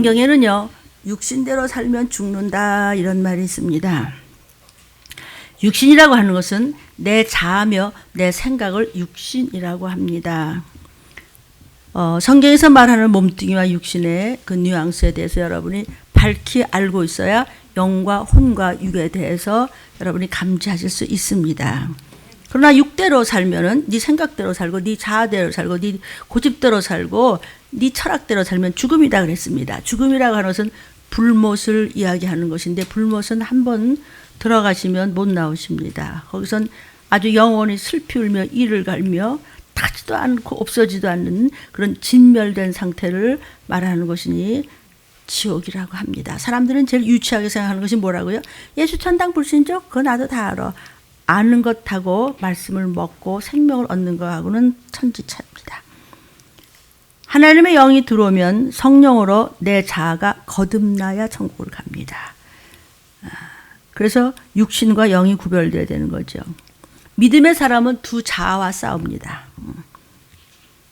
성경에는요, 육신대로 살면 죽는다 이런 말이 있습니다. 육신이라고 하는 것은 내 자아며 내 생각을 육신이라고 합니다. 성경에서 말하는 몸뚱이와 육신의 그 뉘앙스에 대해서 여러분이 밝히 알고 있어야 영과 혼과 육에 대해서 여러분이 감지하실 수 있습니다. 그러나 육대로 살면은 네 생각대로 살고 네 자아대로 살고 네 고집대로 살고 네 철학대로 살면 죽음이다 그랬습니다. 죽음이라고 하는 것은 불못을 이야기하는 것인데 불못은 한번 들어가시면 못 나오십니다. 거기선 아주 영원히 슬피 울며 이를 갈며 타지도 않고 없어지도 않는 그런 진멸된 상태를 말하는 것이니 지옥이라고 합니다. 사람들은 제일 유치하게 생각하는 것이 뭐라고요? 예수 천당 불신족? 그거 나도 다 알아. 아는 것하고 말씀을 먹고 생명을 얻는 것하고는 천지차입니다. 하나님의 영이 들어오면 성령으로 내 자아가 거듭나야 천국을 갑니다. 그래서 육신과 영이 구별되어야 되는 거죠. 믿음의 사람은 두 자아와 싸웁니다.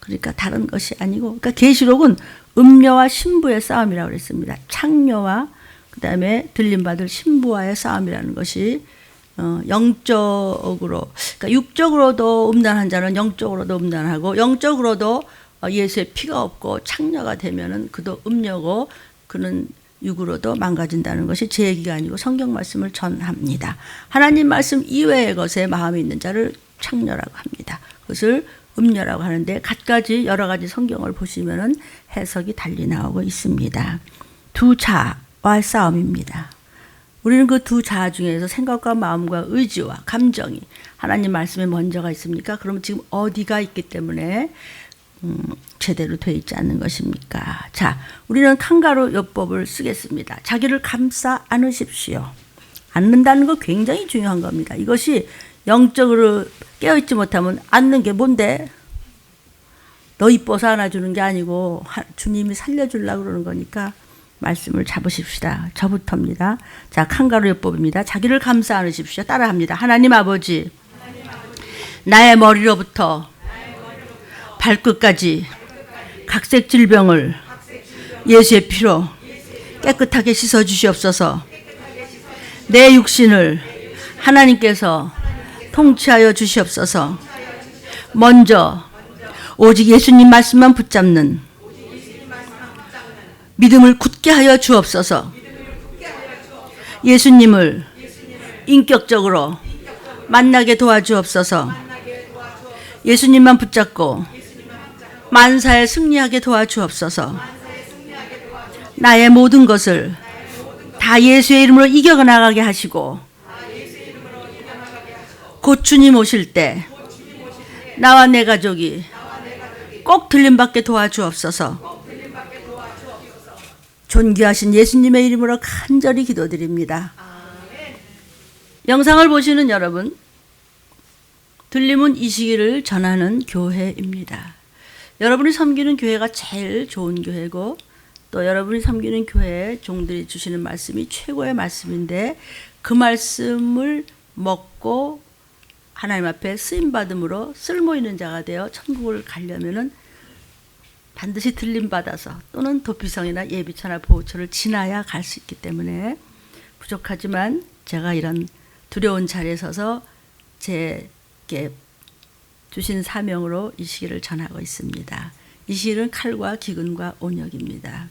그러니까 다른 것이 아니고, 그러니까 계시록은 음녀와 신부의 싸움이라고 그랬습니다. 창녀와 그다음에 들림받을 신부와의 싸움이라는 것이 영적으로, 그러니까 육적으로도 음란한 자는 영적으로도 음란하고 영적으로도 예수의 피가 없고 창녀가 되면은 그도 음녀고 그는 육으로도 망가진다는 것이 제 얘기가 아니고 성경 말씀을 전합니다. 하나님 말씀 이외의 것에 마음이 있는 자를 창녀라고 합니다. 그것을 음녀라고 하는데 갖가지 여러 가지 성경을 보시면은 해석이 달리 나오고 있습니다. 두 자아와의 싸움입니다. 우리는 그 두 자아 중에서 생각과 마음과 의지와 감정이 하나님 말씀에 먼저가 있습니까? 그러면 지금 어디가 있기 때문에 제대로 되어 있지 않는 것입니까? 자, 우리는 칸가루 요법을 쓰겠습니다. 자기를 감싸 안으십시오. 안는다는 거 굉장히 중요한 겁니다. 이것이 영적으로 깨어있지 못하면 안는 게 뭔데? 너 이뻐서 안아주는 게 아니고 주님이 살려주려고 그러는 거니까 말씀을 잡으십시다. 저부터입니다. 자, 칸가루 요법입니다. 자기를 감싸 안으십시오. 따라합니다. 하나님 아버지, 나의 머리로부터 발끝까지 각색 질병을 예수의 피로 깨끗하게 씻어 주시옵소서. 내 육신을 하나님께서 통치하여 주시옵소서. 먼저 오직 예수님 말씀만 붙잡는 믿음을 굳게 하여 주옵소서. 예수님을 인격적으로 만나게 도와주옵소서. 예수님만 붙잡고 만사에 승리하게 도와주옵소서. 나의 모든 것을 다 예수의 이름으로 이겨나가게 하시고 곧 주님 오실 때 나와 내 가족이 꼭 들림받게 도와주옵소서. 존귀하신 예수님의 이름으로 간절히 기도드립니다. 영상을 보시는 여러분, 들림은 이 시기를 전하는 교회입니다. 여러분이 섬기는 교회가 제일 좋은 교회고 또 여러분이 섬기는 교회에 종들이 주시는 말씀이 최고의 말씀인데 그 말씀을 먹고 하나님 앞에 쓰임받음으로 쓸모있는 자가 되어 천국을 가려면은 반드시 들림받아서 또는 도피성이나 예비처나 보호처를 지나야 갈 수 있기 때문에 부족하지만 제가 이런 두려운 자리에 서서 제게 주신 사명으로 이 시기를 전하고 있습니다. 이 시기는 칼과 기근과 온역입니다.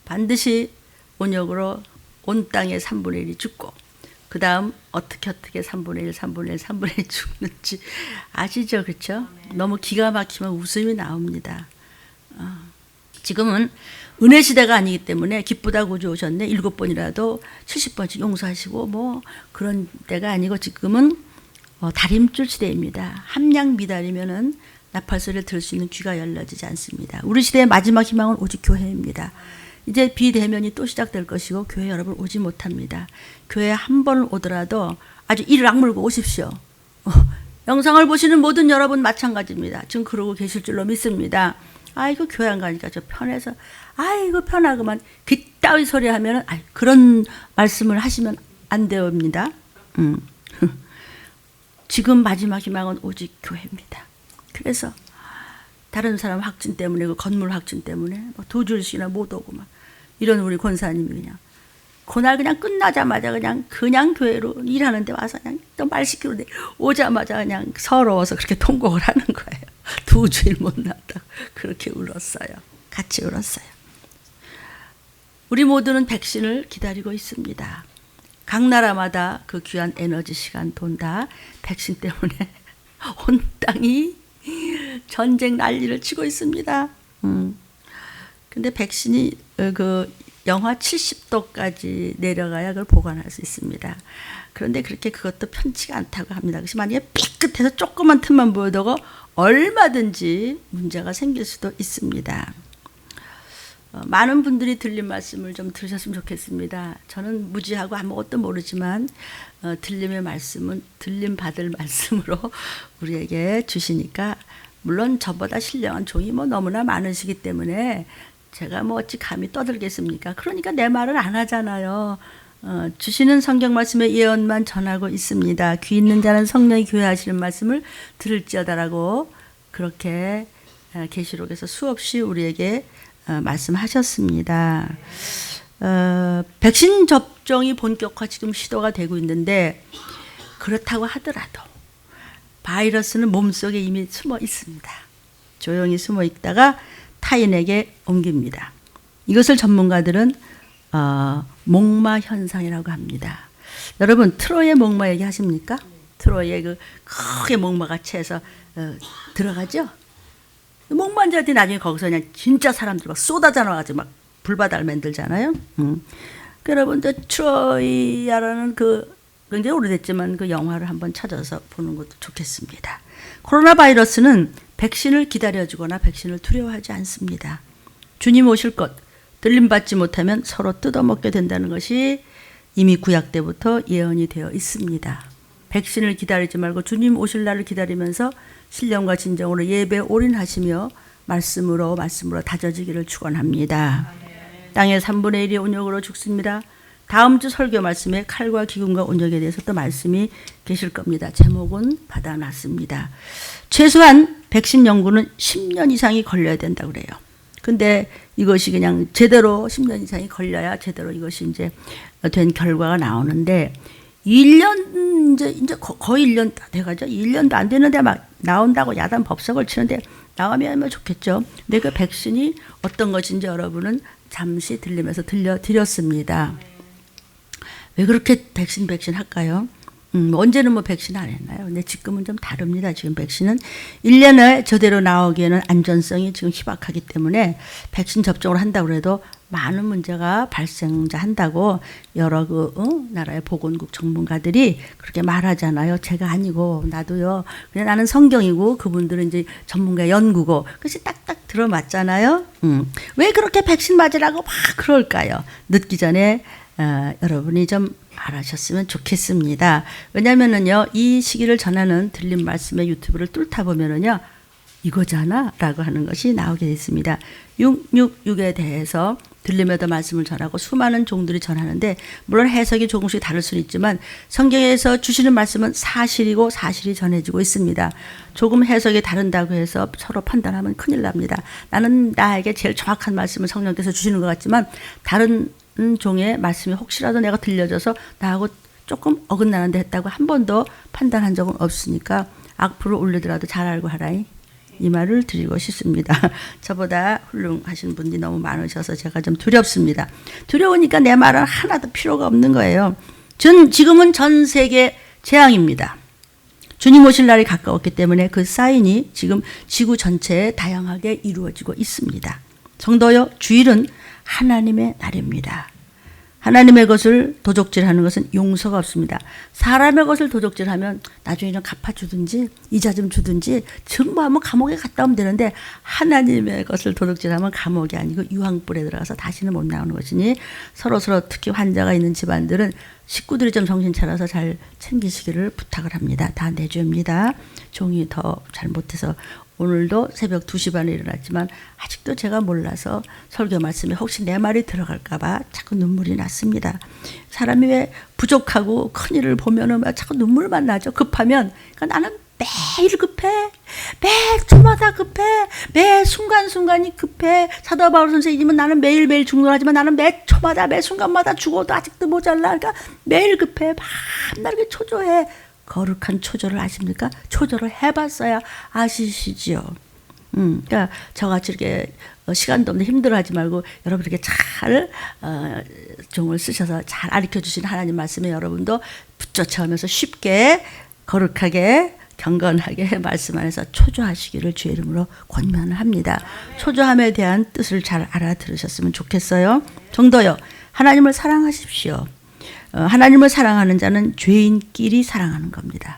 반드시 온역으로 온 땅의 3분의 1이 죽고 그 다음 어떻게 3분의 1, 3분의 1, 3분의 1 죽는지 아시죠? 그렇죠? 너무 기가 막히면 웃음이 나옵니다. 지금은 은혜 시대가 아니기 때문에 기쁘다 구주 오셨네 7번이라도 70번씩 용서하시고 뭐 그런 때가 아니고 지금은 다림줄 시대입니다. 함량 미달이면은 나팔소리를 들을 수 있는 귀가 열려지지 않습니다. 우리 시대의 마지막 희망은 오직 교회입니다. 이제 비대면이 또 시작될 것이고 교회 여러분 오지 못합니다. 교회 한 번 오더라도 아주 이를 악물고 오십시오. 영상을 보시는 모든 여러분 마찬가지입니다. 지금 그러고 계실 줄로 믿습니다. 아이고 교회 안 가니까 저 편해서 아이고 편하구만 그따위 소리 하면 그런 말씀을 하시면 안 됩니다. 지금 마지막 희망은 오직 교회입니다. 그래서 다른 사람 확진 때문에, 그 건물 확진 때문에 뭐 2주일씩이나 못 오고 막 이런 우리 권사님이 그냥 그날 그냥 끝나자마자 그냥 교회로 일하는데 와서 그냥 또 말 시키고 오자마자 그냥 서러워서 그렇게 통곡을 하는 거예요. 2주일 못 났다. 그렇게 울었어요. 같이 울었어요. 우리 모두는 백신을 기다리고 있습니다. 각 나라마다 그 귀한 에너지 시간 돈다. 백신 때문에 온 땅이 전쟁 난리를 치고 있습니다. 근데 백신이 그 영하 70도까지 내려가야 그걸 보관할 수 있습니다. 그런데 그렇게 그것도 편치가 않다고 합니다. 그래서 만약에 삐끗해서 조그만 틈만 보여도 얼마든지 문제가 생길 수도 있습니다. 많은 분들이 들린 말씀을 좀 들으셨으면 좋겠습니다. 저는 무지하고 아무것도 모르지만 들림의 말씀은 들림 받을 말씀으로 우리에게 주시니까, 물론 저보다 신령한 종이 뭐 너무나 많으시기 때문에 제가 뭐 어찌 감히 떠들겠습니까? 그러니까 내 말을 안 하잖아요. 주시는 성경 말씀의 예언만 전하고 있습니다. 귀 있는 자는 성령이 교회하시는 말씀을 들을지어다라고 그렇게 계시록에서 수없이 우리에게 말씀하셨습니다. 백신 접종이 본격화 지금 시도가 되고 있는데, 그렇다고 하더라도 바이러스는 몸속에 이미 숨어 있습니다. 조용히 숨어 있다가 타인에게 옮깁니다. 이것을 전문가들은 목마 현상이라고 합니다. 여러분, 트로이의 목마 얘기하십니까? 트로이의 그 크게 목마가 채서 들어가죠? 목마인 자들이 나중에 거기서 그냥 진짜 사람들 막 쏟아져 나와가지고 막 불바다를 만들잖아요. 여러분들 트로이야라는 그 굉장히 오래됐지만 그 영화를 한번 찾아서 보는 것도 좋겠습니다. 코로나 바이러스는 백신을 기다려주거나 백신을 두려워하지 않습니다. 주님 오실 것 들림받지 못하면 서로 뜯어먹게 된다는 것이 이미 구약 때부터 예언이 되어 있습니다. 백신을 기다리지 말고 주님 오실 날을 기다리면서 신령과 진정으로 예배에 올인하시며 말씀으로 다져지기를 축원합니다. 땅의 3분의 1이 온역으로 죽습니다. 다음 주 설교 말씀에 칼과 기근과 온역에 대해서 또 말씀이 계실 겁니다. 제목은 받아놨습니다. 최소한 백신 연구는 10년 이상이 걸려야 된다고 그래요. 근데 이것이 그냥 제대로 10년 이상이 걸려야 제대로 이것이 이제 된 결과가 나오는데, 1년 이제 거의 1년 다 돼가죠. 1년도 안 되는데 막 나온다고 야단 법석을 치는데 나오면 좋겠죠. 근데 그 백신이 어떤 것인지 여러분은 잠시 들리면서 들려드렸습니다. 왜 그렇게 백신 할까요? 언제는 뭐 백신 안 했나요? 근데 지금은 좀 다릅니다. 지금 백신은 1년에 저대로 나오기에는 안전성이 지금 희박하기 때문에 백신 접종을 한다고 해도 많은 문제가 발생한다고 여러 나라의 보건국 전문가들이 그렇게 말하잖아요. 제가 아니고 나도요. 그냥 나는 성경이고 그분들은 이제 전문가 연구고, 그것이 딱딱 들어맞잖아요. 왜 그렇게 백신 맞으라고 막 그럴까요? 늦기 전에 여러분이 좀 알아셨으면 좋겠습니다. 왜냐면은요, 이 시기를 전하는 들린 말씀의 유튜브를 뚫다 보면은요, 이거잖아 라고 하는 것이 나오게 됐습니다. 666에 대해서 들림에도 말씀을 전하고 수많은 종들이 전하는데, 물론 해석이 조금씩 다를 수는 있지만 성경에서 주시는 말씀은 사실이고 사실이 전해지고 있습니다. 조금 해석이 다른다고 해서 서로 판단하면 큰일 납니다. 나는 나에게 제일 정확한 말씀을 성령께서 주시는 것 같지만 다른 종의 말씀이 혹시라도 내가 들려져서 나하고 조금 어긋나는데 했다고 한 번도 판단한 적은 없으니까 악플을 올리더라도 잘 알고 하라이, 이 말을 드리고 싶습니다. 저보다 훌륭하신 분들이 너무 많으셔서 제가 좀 두렵습니다. 두려우니까 내 말은 하나도 필요가 없는 거예요. 지금은 전 세계 재앙입니다. 주님 오실 날이 가까웠기 때문에 그 사인이 지금 지구 전체에 다양하게 이루어지고 있습니다. 성도여, 주일은 하나님의 날입니다. 하나님의 것을 도적질하는 것은 용서가 없습니다. 사람의 것을 도적질하면 나중에는 갚아주든지 이자 좀 주든지 증거하면 감옥에 갔다 오면 되는데, 하나님의 것을 도적질하면 감옥이 아니고 유황불에 들어가서 다시는 못 나오는 것이니 서로 특히 환자가 있는 집안들은 식구들이 좀 정신 차려서 잘 챙기시기를 부탁을 합니다. 다 내주입니다. 종이 더 잘못해서 오늘도 새벽 2시 반에 일어났지만 아직도 제가 몰라서 설교 말씀에 혹시 내 말이 들어갈까 봐 자꾸 눈물이 났습니다. 사람이 왜 부족하고 큰일을 보면은 자꾸 눈물만 나죠. 급하면. 그러니까 나는 매일 급해. 매 초마다 급해. 매 순간순간이 급해. 사도 바울 선생님은 나는 매일매일 죽노라지만 나는 매 초마다 매 순간마다 죽어도 아직도 모자라. 그러니까 매일 급해. 밤낮 초조해. 거룩한 초조를 아십니까? 초조를 해봤어야 아시시지요. 그러니까 저같이 이렇게 시간도 없는데 힘들어하지 말고 여러분 이렇게 잘 종을 쓰셔서 잘 가르쳐 주신 하나님 말씀에 여러분도 붙여쳐하면서 쉽게 거룩하게 경건하게 말씀 안에서 초조하시기를 주의 이름으로 권면을 합니다. 초조함에 대한 뜻을 잘 알아들으셨으면 좋겠어요. 정도요. 하나님을 사랑하십시오. 하나님을 사랑하는 자는 죄인끼리 사랑하는 겁니다.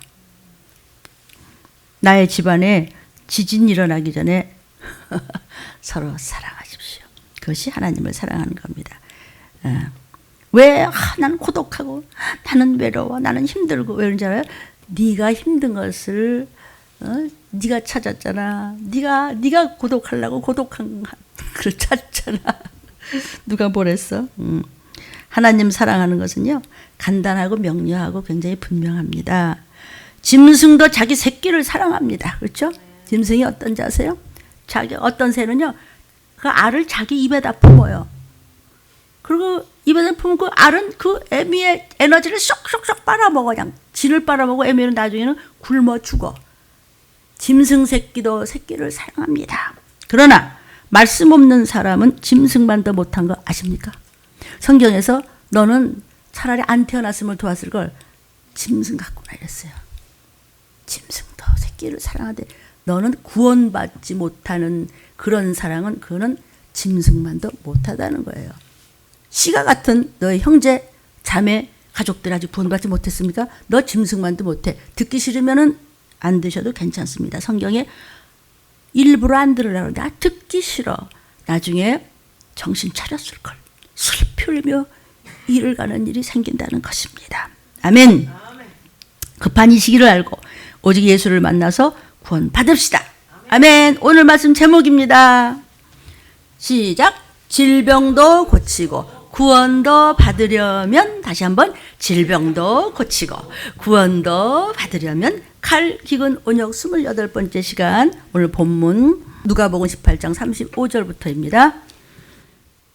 나의 집안에 지진 일어나기 전에 서로 사랑하십시오. 그것이 하나님을 사랑하는 겁니다. 왜 나는 고독하고 나는 외로워 나는 힘들고 왜 그런지 알아요? 네가 힘든 것을 네가 찾았잖아. 네가 고독하려고 고독한 걸 찾잖아. 누가 뭐랬어? 하나님 사랑하는 것은요 간단하고 명료하고 굉장히 분명합니다. 짐승도 자기 새끼를 사랑합니다. 그렇죠? 짐승이 어떤지 아세요? 어떤 새는요 그 알을 자기 입에다 품어요. 그리고 입에다 품은 그 알은 그 애미의 에너지를 쏙쏙쏙 빨아먹어. 그냥 진을 빨아먹고 애미는 나중에는 굶어 죽어. 짐승 새끼도 새끼를 사랑합니다. 그러나 말씀 없는 사람은 짐승만 더 못한 거 아십니까? 성경에서 너는 차라리 안 태어났으면 도왔을 걸 짐승 같구나 이랬어요. 짐승도 새끼를 사랑하되 너는 구원받지 못하는 그런 사랑은 그거는 짐승만도 못하다는 거예요. 씨가 같은 너의 형제, 자매, 가족들 아직 구원받지 못했습니까? 너 짐승만도 못해. 듣기 싫으면은 안 드셔도 괜찮습니다. 성경에 일부러 안 들으라고 하는데 듣기 싫어. 나중에 정신 차렸을 걸. 슬피 울며 일을 가는 일이 생긴다는 것입니다. 아멘. 급한 이 시기를 알고 오직 예수를 만나서 구원 받읍시다. 아멘. 오늘 말씀 제목입니다. 시작. 질병도 고치고 구원도 받으려면 다시 한번 질병도 고치고 구원도 받으려면 칼 기근 온역 28번째 시간 오늘 본문 누가복음 18장 35절부터입니다.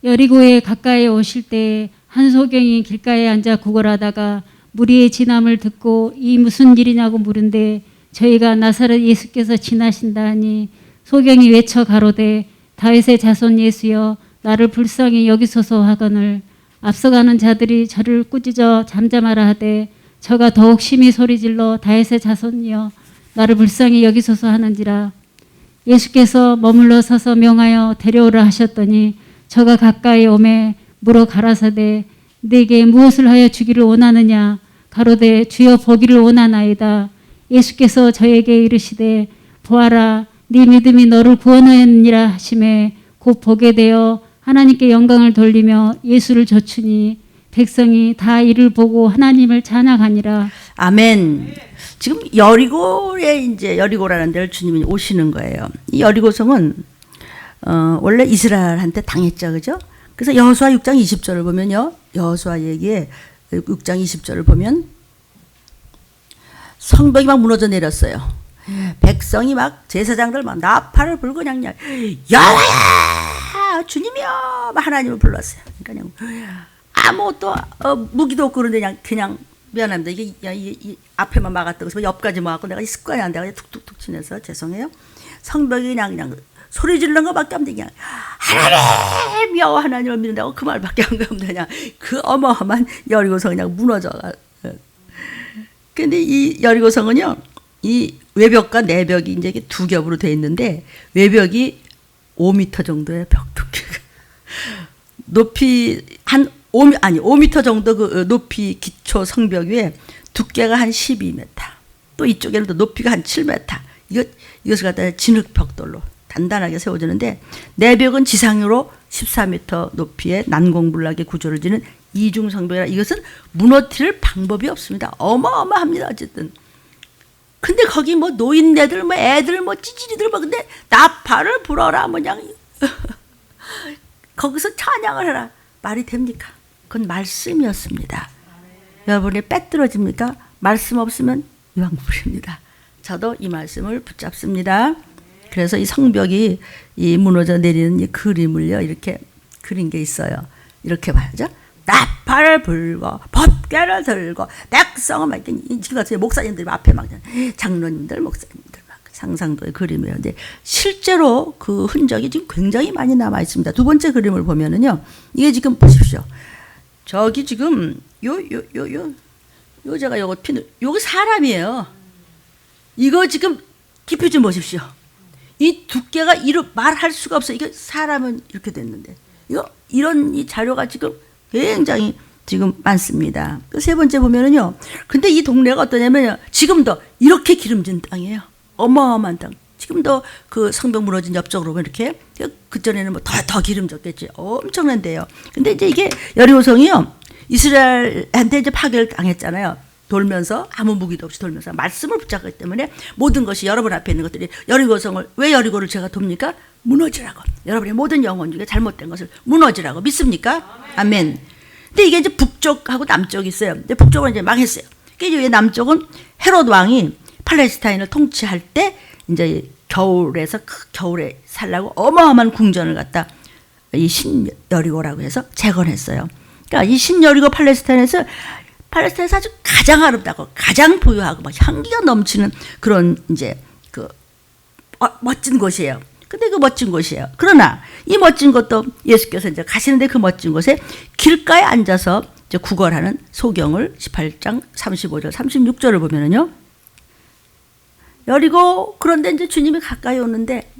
여리고에 가까이 오실 때 한 소경이 길가에 앉아 구걸하다가 무리의 진함을 듣고 이 무슨 일이냐고 물은데 저희가 나사렛 예수께서 지나신다 하니 소경이 외쳐 가로되 다윗의 자손 예수여 나를 불쌍히 여기소서 하거늘 앞서가는 자들이 저를 꾸짖어 잠잠하라 하되 저가 더욱 심히 소리질러 다윗의 자손이여 나를 불쌍히 여기소서 하는지라. 예수께서 머물러 서서 명하여 데려오라 하셨더니 저가 가까이 오매 물어 가라사대 내게 무엇을 하여 주기를 원하느냐. 가로되 주여 보기를 원하나이다. 예수께서 저에게 이르시되 보아라 네 믿음이 너를 구원하였느니라 하시매 곧 보게 되어 하나님께 영광을 돌리며 예수를 좇으니 백성이 다 이를 보고 하나님을 찬양하니라. 아멘. 지금 여리고에 이제 여리고라는 데를 주님이 오시는 거예요. 이 여리고성은 원래 이스라엘한테 당했죠, 그죠? 그래서 여호수아 6장 20절을 보면요, 여호수아 얘기에 6장 20절을 보면 성벽이 막 무너져 내렸어요. 백성이 막 제사장들 막 나팔을 불고 그냥 여호와야 주님이여 막 하나님을 불렀어요. 그러니까 그냥 아무것도 무기도 없고 그런데 그냥 미안합니다. 이 앞에만 막았다고 해서 옆까지 막았고 내가 이 습관이 안 돼가지고 툭툭툭 치면서 죄송해요. 성벽이 그냥 소리 지르는 것밖에 안 돼. 그냥 하나님이여 하나님을 믿는다고 그 말밖에 안 가면 그냥 그 어마어마한 여리고성 그냥 무너져가. 근데 이 여리고성은요, 이 외벽과 내벽이 이제 두 겹으로 돼 있는데 외벽이 5m 정도의 벽 두께가 높이 한 5m 정도 그 높이 기초 성벽 위에 두께가 한 12m. 또 이쪽에는 또 높이가 한 7m. 이것을 갖다 진흙 벽돌로 단단하게 세워지는데 내벽은 지상으로 14m 높이의 난공불락의 구조를 지는 이중 성벽이라 이것은 무너뜨릴 방법이 없습니다. 어마어마합니다. 어쨌든. 근데 거기 뭐 노인네들 뭐 애들 뭐 찌질이들 뭐 근데 나팔을 불어라 뭐 그냥 거기서 찬양을 해라. 말이 됩니까? 그건 말씀이었습니다. 여러분이 빼뚤어집니까? 말씀 없으면 유황불입니다. 저도 이 말씀을 붙잡습니다. 그래서 이 성벽이 이 무너져 내리는 이 그림을요, 이렇게 그린 게 있어요. 이렇게 봐야죠. 나팔을 불고 법궤를 들고 백성은 막 지금 같은 목사님들 앞에 막 장로님들 목사님들 막 상상도의 그림이에요. 근데 실제로 그 흔적이 지금 굉장히 많이 남아 있습니다. 두 번째 그림을 보면은요, 이게 지금 보십시오. 저기 지금 요 제가 요거 핀 요거 사람이에요. 이거 지금 깊이 좀 보십시오. 이 두께가 말할 수가 없어요. 이거 사람은 이렇게 됐는데 이런 이 자료가 지금 굉장히 지금 많습니다. 세 번째 보면은요. 근데 이 동네가 어떠냐면요. 지금도 이렇게 기름진 땅이에요. 어마어마한 땅. 지금도 그 성벽 무너진 옆쪽으로 이렇게 그전에는 뭐 더 기름졌겠지. 엄청난데요. 근데 이제 이게 여리고성이요. 이스라엘한테 이제 파괴를 당했잖아요. 돌면서 아무 무기도 없이 돌면서 말씀을 붙잡기 때문에 모든 것이 여러분 앞에 있는 것들이 여리고성을 왜 여리고를 제가 돕니까? 무너지라고. 여러분의 모든 영혼 중에 잘못된 것을 무너지라고 믿습니까? 아멘. 근데 이게 이제 북쪽하고 남쪽이 있어요. 근데 북쪽은 이제 망했어요. 이제 남쪽은 헤롯 왕이 팔레스타인을 통치할 때 이제 겨울에 살라고 어마어마한 궁전을 갖다 이 신여리고라고 해서 재건했어요. 그러니까 이 신여리고 팔레스타인에서 아주 가장 아름다고 가장 부유하고 막 향기가 넘치는 그런 이제 그 멋진 곳이에요. 근데 그 멋진 곳이에요. 그러나 이 멋진 곳도 예수께서 이제 가시는데 그 멋진 곳에 길가에 앉아서 이제 구걸하는 소경을 18장 35절 36절을 보면은요. 여리고 그런데 이제 주님이 가까이 오는데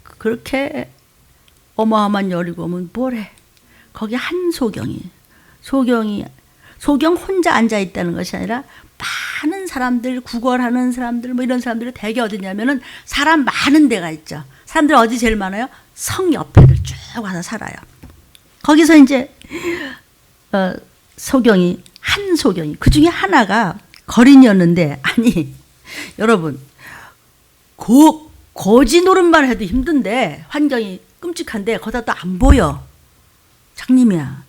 그렇게 어마어마한 여리고 오면 뭐래? 거기 한 소경 혼자 앉아 있다는 것이 아니라 많은 사람들, 구걸하는 사람들, 뭐 이런 사람들이 대개 어디냐면은 사람 많은 데가 있죠. 사람들 어디 제일 많아요? 성 옆에들 쭉 와서 살아요. 거기서 이제 한 소경이 그 중에 하나가 거린이었는데 아니 여러분 거지 노릇만 해도 힘든데 환경이 끔찍한데 거기다 또 안 보여. 장님이야.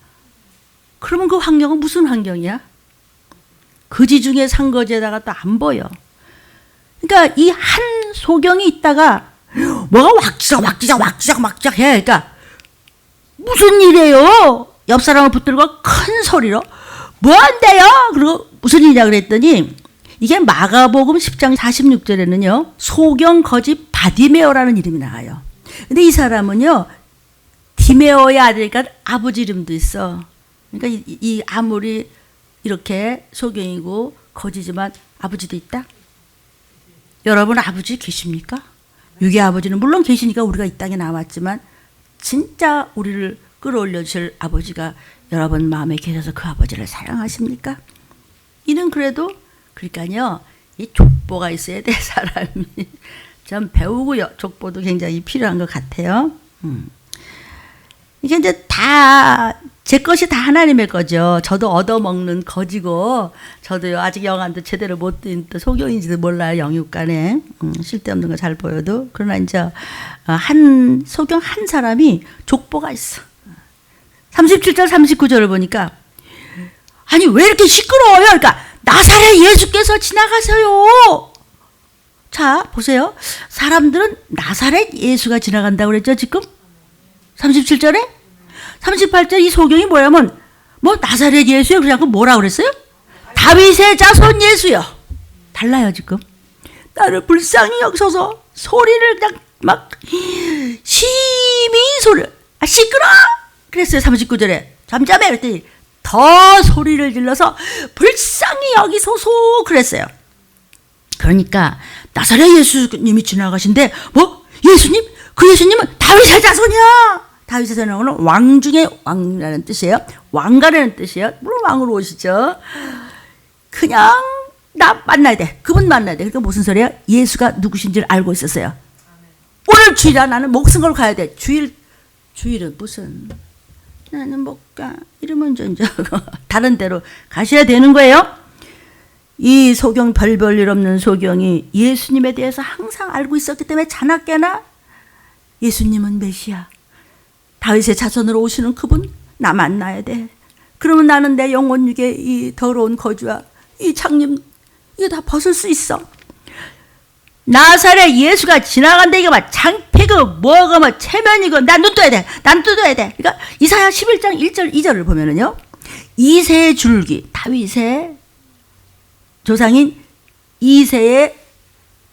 그러면 그 환경은 무슨 환경이야? 거지 중에 산 거지에다가 또 안 보여. 그러니까 이 한 소경이 있다가 뭐가 왁지작 해. 그러니까 무슨 일이에요? 옆 사람을 붙들고 큰 소리로 뭐 한대요? 그리고 무슨 일이냐 그랬더니 이게 마가복음 10장 46절에는요. 소경 거지 바디메오라는 이름이 나와요. 근데 이 사람은요. 디메오의 아들이니까 아버지 이름도 있어. 그러니까 이 아무리 이렇게 소경이고 거지지만 아버지도 있다? 여러분 아버지 계십니까? 육의 아버지는 물론 계시니까 우리가 이 땅에 나왔지만 진짜 우리를 끌어올려 주실 아버지가 여러분 마음에 계셔서 그 아버지를 사랑하십니까? 이는 그래도 그러니까요. 이 족보가 있어야 돼 사람이. 좀 배우고요. 족보도 굉장히 필요한 것 같아요. 이게 이제 다 제 것이 다 하나님의 거죠. 저도 얻어먹는 거지고 저도요 아직 영안도 제대로 못 듣는 소경인지도 몰라요. 영육간에 쓸데없는 거 잘 보여도. 그러나 이제 한 소경 한 사람이 족보가 있어. 37절 39절을 보니까 아니 왜 이렇게 시끄러워요? 그러니까 나사렛 예수께서 지나가세요. 자 보세요. 사람들은 나사렛 예수가 지나간다고 그랬죠 지금? 37절에? 38절 이 소경이 뭐냐면 뭐 나사렛 예수요? 그러지 않고 뭐라 그랬어요? 다윗의 자손 예수요. 달라요 지금. 나를 불쌍히 여기소서. 소리를 그냥 막 심히 소리를 시끄러 그랬어요. 39절에 잠잠해 그랬더니 더 소리를 질러서 불쌍히 여기소서 그랬어요. 그러니까 나사렛 예수님이 지나가신데 뭐 예수님? 그 예수님은 다윗의 자손이야. 다윗의 자손은 왕 중에 왕이라는 뜻이에요. 왕가라는 뜻이에요. 물론 왕으로 오시죠. 그냥 나 만나야 돼. 그분 만나야 돼. 그러니까 무슨 소리야? 예수가 누구신지를 알고 있었어요. 오늘 주일이야. 나는 목숨 걸고 가야 돼. 주일은 무슨 나는 못 가. 이러면 이제 다른 데로 가셔야 되는 거예요. 이 소경 별볼 없는 소경이 예수님에 대해서 항상 알고 있었기 때문에 자나깨나 예수님은 메시아 다윗의 자손으로 오시는 그분 나 만나야 돼. 그러면 나는 내 영혼 육의 이 더러운 거주와 이 장님 이거 다 벗을 수 있어. 나사렛 예수가 지나간다 이거 막 창피고 뭐고 뭐 체면이고 난 눈 떠야 돼. 난 눈 떠야 돼. 그러니까 이사야 11장 1절 2절을 보면은요. 이새의 줄기, 다윗의 조상인 이새의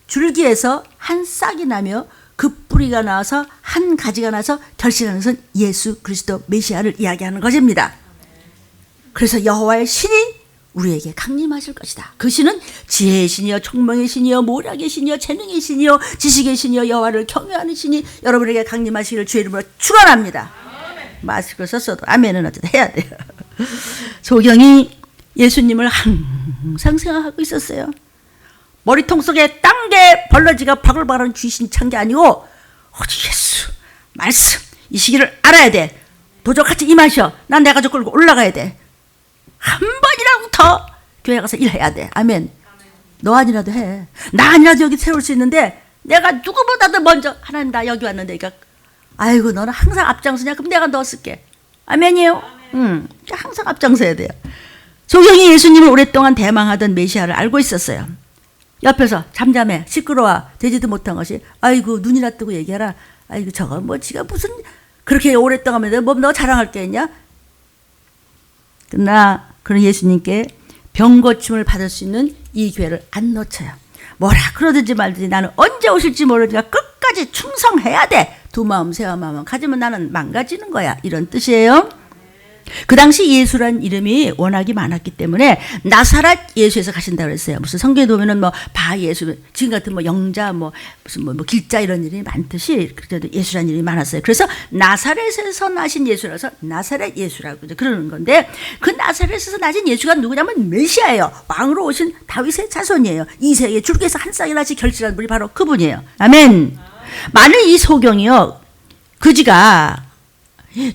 줄기에서 한 싹이 나며 그 뿌리가 나와서 한 가지가 나서 결실하는 것은 예수 그리스도 메시아를 이야기하는 것입니다. 그래서 여호와의 신이 우리에게 강림하실 것이다. 그 신은 지혜의 신이요, 총명의 신이요, 모략의 신이요, 재능의 신이요, 지식의 신이요, 여호와를 경외하는 신이 여러분에게 강림하시기를 주의 이름으로 축원합니다. 마스크를 썼어도 아멘은 어쨌든 해야 돼요. 소경이 예수님을 항상 생각하고 있었어요. 머리통 속에 땅개 벌러지가 바글바글 귀신 찬 게 아니고 오직 예수 말씀 이 시기를 알아야 돼. 도적같이 임하셔. 난 내 가족 끌고 올라가야 돼. 한 번이라도 더 교회 가서 일해야 돼. 아멘. 너 아니라도 해. 나 아니라도 여기 세울 수 있는데 내가 누구보다도 먼저 하나님 나 여기 왔는데 그러니까 아이고 너는 항상 앞장서냐? 그럼 내가 너 쓸게. 아멘이에요? 항상 앞장서야 돼요. 소경이 예수님을 오랫동안 대망하던 메시아를 알고 있었어요. 옆에서 잠잠해 시끄러워 되지도 못한 것이 아이고 눈이나 뜨고 얘기하라. 아이고 저거 뭐 지가 무슨 그렇게 오랫동안 하면 뭐 너 자랑할 게 있냐? 그러나 그런 예수님께 병고침을 받을 수 있는 이 기회를 안 놓쳐요. 뭐라 그러든지 말든지 나는 언제 오실지 모르니까 끝까지 충성해야 돼. 두 마음 세 마음 가지면 나는 망가지는 거야. 이런 뜻이에요. 그 당시 예수란 이름이 워낙이 많았기 때문에 나사렛 예수에서 가신다고 그랬어요. 무슨 성경에 보면은 뭐 바 예수, 지금 같은 뭐 영자, 뭐 무슨 뭐 길자 이런 이름이 많듯이 그래도 예수란 이름이 많았어요. 그래서 나사렛에서 나신 예수라서 나사렛 예수라고 그러는 건데 그 나사렛에서 나신 예수가 누구냐면 메시아예요. 왕으로 오신 다윗의 자손이에요. 이새의 줄기에서 한 싹이 나시 결실한 분이 바로 그분이에요. 아멘. 만일 이 소경이요, 그지가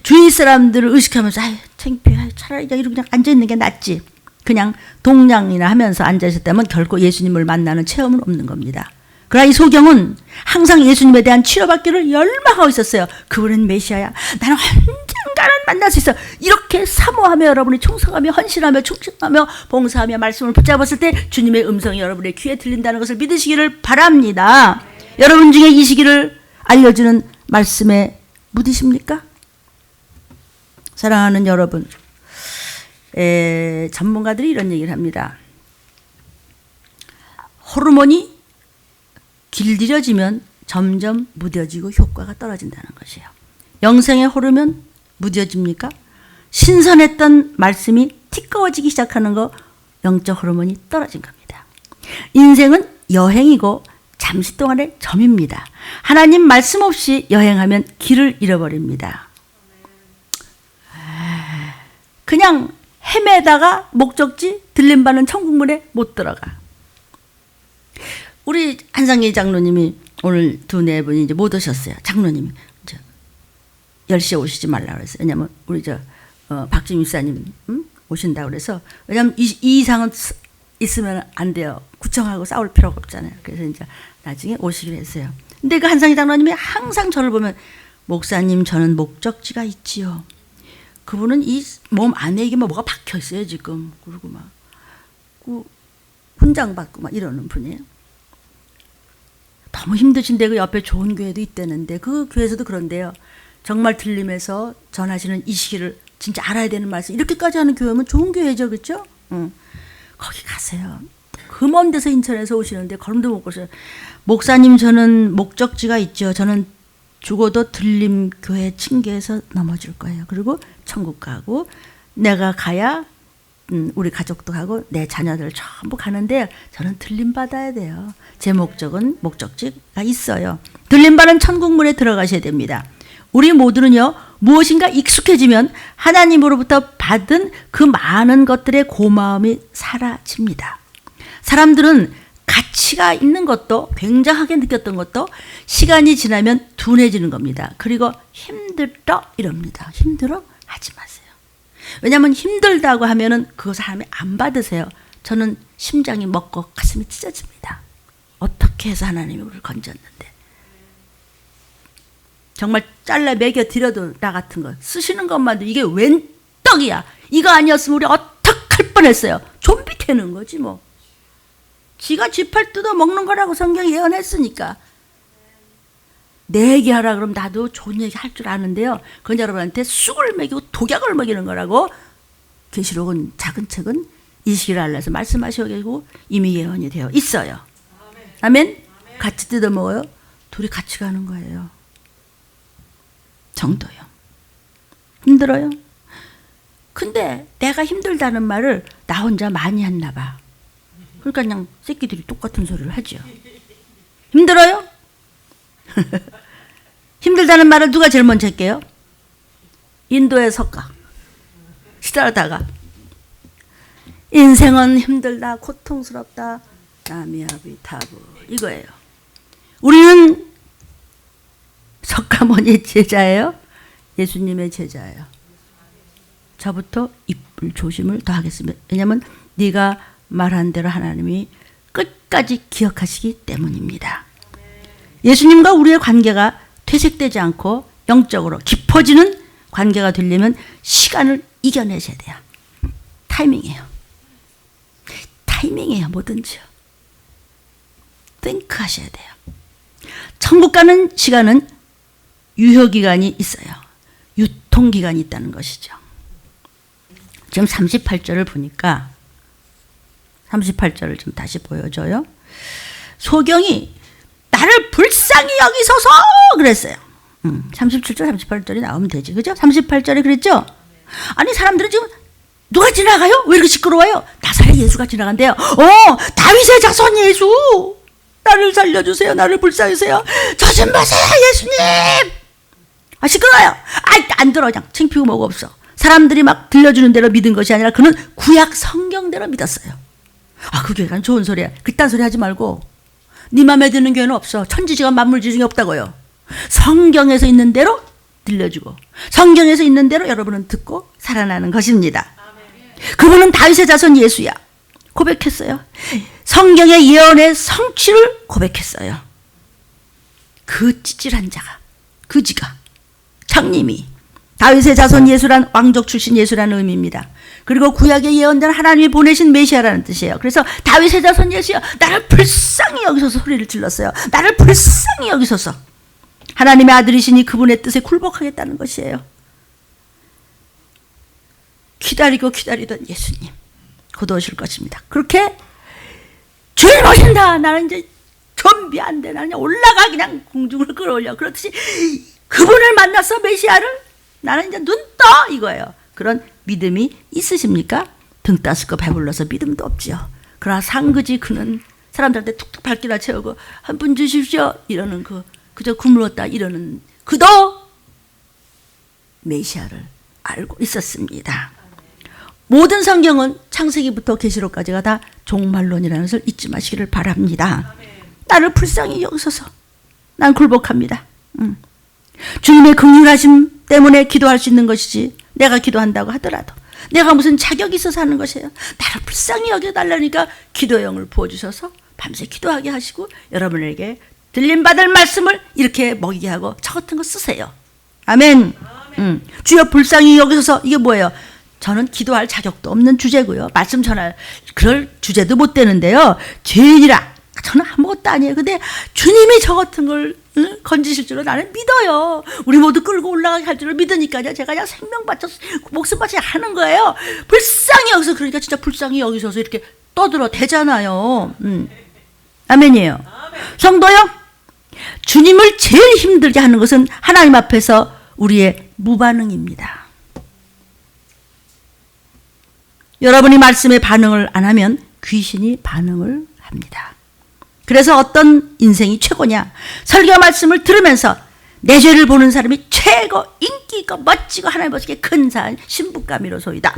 주위 사람들을 의식하면서 아유 창피해 차라리 여기 그냥 앉아있는 게 낫지 그냥 동냥이나 하면서 앉아있었다면 결코 예수님을 만나는 체험은 없는 겁니다. 그러나 이 소경은 항상 예수님에 대한 치료받기를 열망하고 있었어요. 그분은 메시아야. 나는 언젠가는 만날 수 있어. 이렇게 사모하며 여러분이 충성하며 헌신하며 충성하며 봉사하며 말씀을 붙잡았을 때 주님의 음성이 여러분의 귀에 들린다는 것을 믿으시기를 바랍니다. 여러분 중에 이 시기를 알려주는 말씀에 무디십니까? 사랑하는 여러분, 전문가들이 이런 얘기를 합니다. 호르몬이 길들여지면 점점 무뎌지고 효과가 떨어진다는 것이에요. 영생의 호르몬 무뎌집니까? 신선했던 말씀이 티꺼워지기 시작하는 거 영적 호르몬이 떨어진 겁니다. 인생은 여행이고 잠시 동안의 점입니다. 하나님 말씀 없이 여행하면 길을 잃어버립니다. 그냥 헤매다가 목적지 들림받는 천국문에 못 들어가. 우리 한상희 장로님이 오늘 두 네 분이 이제 못 오셨어요. 장로님이 이제 10시에 오시지 말라 그랬어요. 왜냐면 우리 박진유 사님 오신다고 그래서 왜냐면 이 이상은 있으면 안 돼요. 구청하고 싸울 필요가 없잖아요. 그래서 이제 나중에 오시기로 했어요. 근데 그 한상희 장로님이 항상 저를 보면 목사님 저는 목적지가 있지요. 그분은 이 몸 안에 이게 뭐가 박혀 있어요 지금. 그리고 막 훈장 받고 막 이러는 분이에요. 너무 힘드신데 그 옆에 좋은 교회도 있다는데 그 교회에서도 그런데요. 정말 들림에서 전하시는 이 시기를 진짜 알아야 되는 말씀. 이렇게까지 하는 교회면 좋은 교회죠, 그렇죠? 거기 가세요. 그 먼 데서 인천에서 오시는데 걸음도 못 걸으셔요. 목사님 저는 목적지가 있죠. 저는 죽어도 들림 교회 층계에서 넘어질 거예요. 그리고 천국 가고 내가 가야 우리 가족도 가고 내 자녀들 전부 가는데 저는 들림 받아야 돼요. 제 목적은 목적지가 있어요. 들림 받은 천국문에 들어가셔야 됩니다. 우리 모두는요 무엇인가 익숙해지면 하나님으로부터 받은 그 많은 것들의 고마움이 사라집니다. 사람들은 가치가 있는 것도 굉장하게 느꼈던 것도 시간이 지나면 둔해지는 겁니다. 그리고 힘들어 이럽니다. 힘들어? 하지 마세요. 왜냐하면 힘들다고 하면은 그거 사람이 안 받으세요. 저는 심장이 먹고 가슴이 찢어집니다. 어떻게 해서 하나님이 우리를 건졌는데. 정말 잘라 먹여 드려도 나 같은 거 쓰시는 것만도 이게 웬 떡이야. 이거 아니었으면 우리 어떡할 뻔했어요. 좀비 되는 거지 뭐. 지가 쥐팔 뜯어 먹는 거라고 성경이 예언했으니까. 내 얘기하라 그러면 나도 좋은 얘기 할 줄 아는데요. 그건 여러분한테 쑥을 먹이고 독약을 먹이는 거라고 계시록은 작은 책은 이 시기를 알려서 말씀하시고 이미 예언이 되어 있어요. 아멘? 같이 뜯어 먹어요. 둘이 같이 가는 거예요. 정도요. 힘들어요? 근데 내가 힘들다는 말을 나 혼자 많이 했나 봐. 그러니까 그냥 새끼들이 똑같은 소리를 하죠. 힘들어요? 힘들다는 말을 누가 제일 먼저 할게요? 인도의 석가. 시달다가 인생은 힘들다, 고통스럽다, 나미아비타브 이거예요. 우리는 석가모니 제자예요? 예수님의 제자예요. 저부터 입을 조심을 더 하겠습니다. 왜냐하면 네가 말한 대로 하나님이 끝까지 기억하시기 때문입니다. 예수님과 우리의 관계가 퇴색되지 않고 영적으로 깊어지는 관계가 되려면 시간을 이겨내셔야 돼요. 타이밍이에요. 타이밍이에요. 뭐든지요. 띵크 하셔야 돼요. 천국 가는 시간은 유효기간이 있어요. 유통기간이 있다는 것이죠. 지금 38절을 보니까 38절을 좀 다시 보여줘요. 소경이 나를 불쌍히 여기소서 그랬어요. 37절 38절이 나오면 되지. 그죠? 38절에 그랬죠? 아니 사람들은 지금 누가 지나가요? 왜 이렇게 시끄러워요? 나사렛 예수가 지나간대요. 다윗의 자손 예수 나를 살려주세요. 나를 불쌍히세요. 저 좀 보세요 예수님. 시끄러워요. 안 들어. 그냥 창피고 뭐가 없어. 사람들이 막 들려주는 대로 믿은 것이 아니라 그는 구약 성경대로 믿었어요. 그 교회가 좋은 소리야. 그딴 소리 하지 말고 네 맘에 드는 교회는 없어. 천지지가 만물지중에 없다고요. 성경에서 있는 대로 들려주고 성경에서 있는 대로 여러분은 듣고 살아나는 것입니다. 그분은 다윗의 자손 예수야. 고백했어요. 성경의 예언의 성취를 고백했어요. 그 찌질한 자가 그지가 장님이 다윗의 자손 예수란 왕족 출신 예수라는 의미입니다. 그리고 구약에 예언된 하나님이 보내신 메시아라는 뜻이에요. 그래서 다윗의 자손 예수여 나를 불쌍히 여기소서 소리를 질렀어요. 나를 불쌍히 여기소서. 하나님의 아들이시니 그분의 뜻에 굴복하겠다는 것이에요. 기다리고 기다리던 예수님 곧 오실 것입니다. 그렇게 주님 오신다. 나는 이제 준비 안 돼. 나는 그냥 올라가 그냥 공중을 끌어올려. 그렇듯이 그분을 만났어 메시아를. 나는 이제 눈 떠 이거예요. 그런 믿음이 있으십니까? 등 따스고 배불러서 믿음도 없지요. 그러나 상그지 그는 사람들한테 툭툭 발기나 채우고 한 분 주십시오 이러는 그저 굶었다 이러는 그도 메시아를 알고 있었습니다. 모든 성경은 창세기부터 계시록까지가 다 종말론이라는 것을 잊지 마시기를 바랍니다. 나를 불쌍히 여기소서. 난 굴복합니다. 주님의 긍휼하심 때문에 기도할 수 있는 것이지 내가 기도한다고 하더라도 내가 무슨 자격이 있어서 하는 것이에요. 나를 불쌍히 여겨달라니까 기도형을 부어주셔서 밤새 기도하게 하시고 여러분에게 들림받을 말씀을 이렇게 먹이게 하고 저 같은 거 쓰세요. 아멘. 주여 불쌍히 여기소서. 이게 뭐예요? 저는 기도할 자격도 없는 주제고요. 말씀 전할 그럴 주제도 못 되는데요. 죄인이라 저는 아무것도 아니에요. 근데 주님이 저 같은 걸 건지실 줄은 나는 믿어요. 우리 모두 끌고 올라가게 할 줄을 믿으니까요. 제가 그냥 생명 바쳐 목숨 바쳐 하는 거예요. 불쌍히 여기서 그러니까 진짜 불쌍히 여기서서 이렇게 떠들어 대잖아요. 아멘이에요. 성도요. 주님을 제일 힘들게 하는 것은 하나님 앞에서 우리의 무반응입니다. 여러분이 말씀에 반응을 안 하면 귀신이 반응을 합니다. 그래서 어떤 인생이 최고냐? 설교 말씀을 들으면서 내 죄를 보는 사람이 최고 인기 있고 멋지고 하나님 보시기에 큰 산 신부감이로소이다.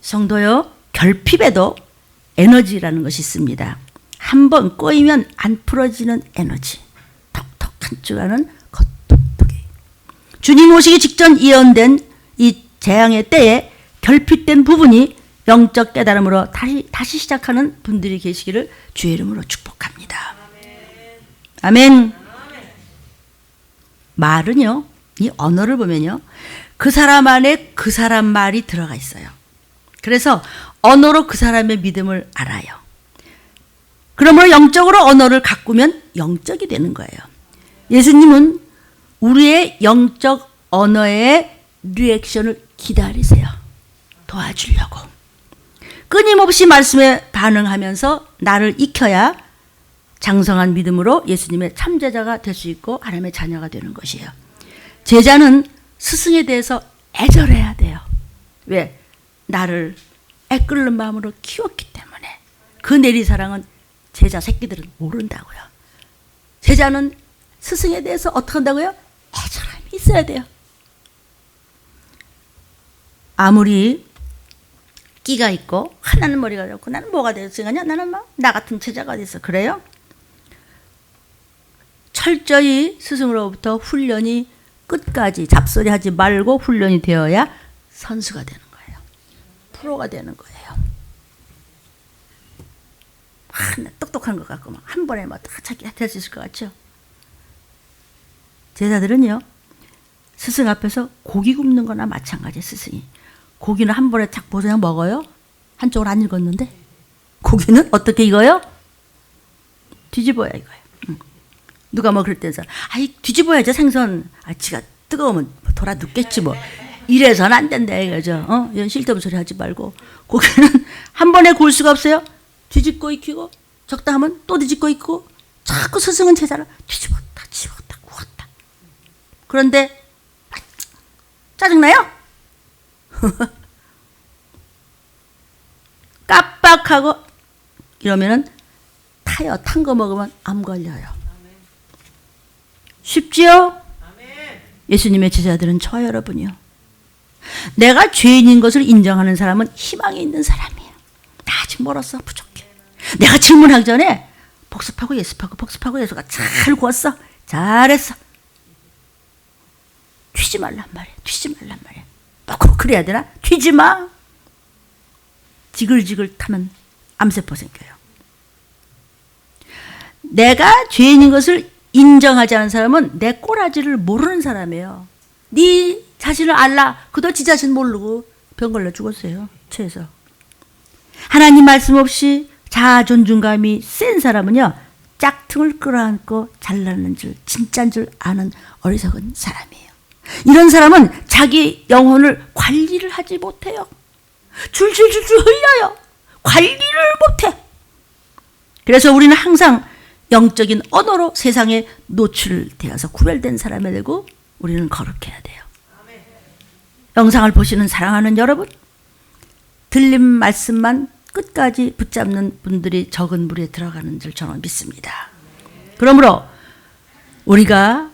성도요, 결핍에도 에너지라는 것이 있습니다. 한번 꼬이면 안 풀어지는 에너지. 톡톡한 줄하는 겉톡톡이. 주님 오시기 직전 예언된 이 재앙의 때에 결핍된 부분이 영적 깨달음으로 다시 시작하는 분들이 계시기를 주의 이름으로 축복합니다. 아멘. 말은요, 이 언어를 보면요, 그 사람 안에 그 사람 말이 들어가 있어요. 그래서 언어로 그 사람의 믿음을 알아요. 그러므로 영적으로 언어를 가꾸면 영적이 되는 거예요. 예수님은 우리의 영적 언어의 리액션을 기다리세요. 도와주려고. 끊임없이 말씀에 반응하면서 나를 익혀야 장성한 믿음으로 예수님의 참제자가 될 수 있고 하나님의 자녀가 되는 것이에요. 제자는 스승에 대해서 애절해야 돼요. 왜? 나를 애끓는 마음으로 키웠기 때문에. 그 내리사랑은 제자 새끼들은 모른다고요. 제자는 스승에 대해서 어떻게 한다고요? 애절함이 있어야 돼요. 아무리 끼가 있고 하나는 머리가 좋고 나는 뭐가 되었으냐, 나는 막 나 같은 제자가 됐어. 그래요? 철저히 스승으로부터 훈련이 끝까지 잡소리하지 말고 훈련이 되어야 선수가 되는 거예요. 프로가 되는 거예요. 똑똑한 것 같고 막 한 번에 막 찾기 할 수 있을 것 같죠? 제자들은요, 스승 앞에서 고기 굽는 거나 마찬가지예요. 스승이 고기는 한 번에 탁 보서 그냥 먹어요. 한쪽을 안 익었는데 고기는 어떻게 익어요? 뒤집어야 익어요. 누가 뭐 그럴 때서 아이 뒤집어야죠 생선. 아 지가 뜨거우면 돌아 눕겠지 뭐. 이래서는 안 된다 이거죠. 이런 쓸데없는 소리 하지 말고 고기는 한 번에 구울 수가 없어요. 뒤집고 익히고 적당하면 또 뒤집고 익히고 자꾸 스승은 제자를 뒤집었다 집었다 구웠다. 그런데 짜증나요? 깜빡하고 이러면은 타요. 탄 거 먹으면 암 걸려요. 쉽지요? 예수님의 제자들은 저와 여러분이요. 내가 죄인인 것을 인정하는 사람은 희망이 있는 사람이에요. 나 아직 멀었어. 부족해. 내가 질문하기 전에 복습하고 예습하고 복습하고 예수가 잘 구웠어. 잘했어. 튀지 말란 말이야. 튀지 말란 말이야. 꼭 그래야 되나? 튀지 마. 지글지글 타면 암세포 생겨요. 내가 죄인인 것을 인정하지 않은 사람은 내 꼬라지를 모르는 사람이에요. 네 자신을 알라. 그도 지 자신 모르고 병 걸려 죽었어요. 체에서. 하나님 말씀 없이 자아 존중감이 센 사람은요. 짝퉁을 끌어안고 잘나는 줄 진짜인 줄 아는 어리석은 사람이에요. 이런 사람은 자기 영혼을 관리를 하지 못해요. 줄줄줄줄 흘려요. 관리를 못해. 그래서 우리는 항상 영적인 언어로 세상에 노출되어서 구별된 사람이 되고 우리는 거룩해야 돼요. 영상을 보시는 사랑하는 여러분, 들린 말씀만 끝까지 붙잡는 분들이 적은 물에 들어가는 줄 저는 믿습니다. 그러므로 우리가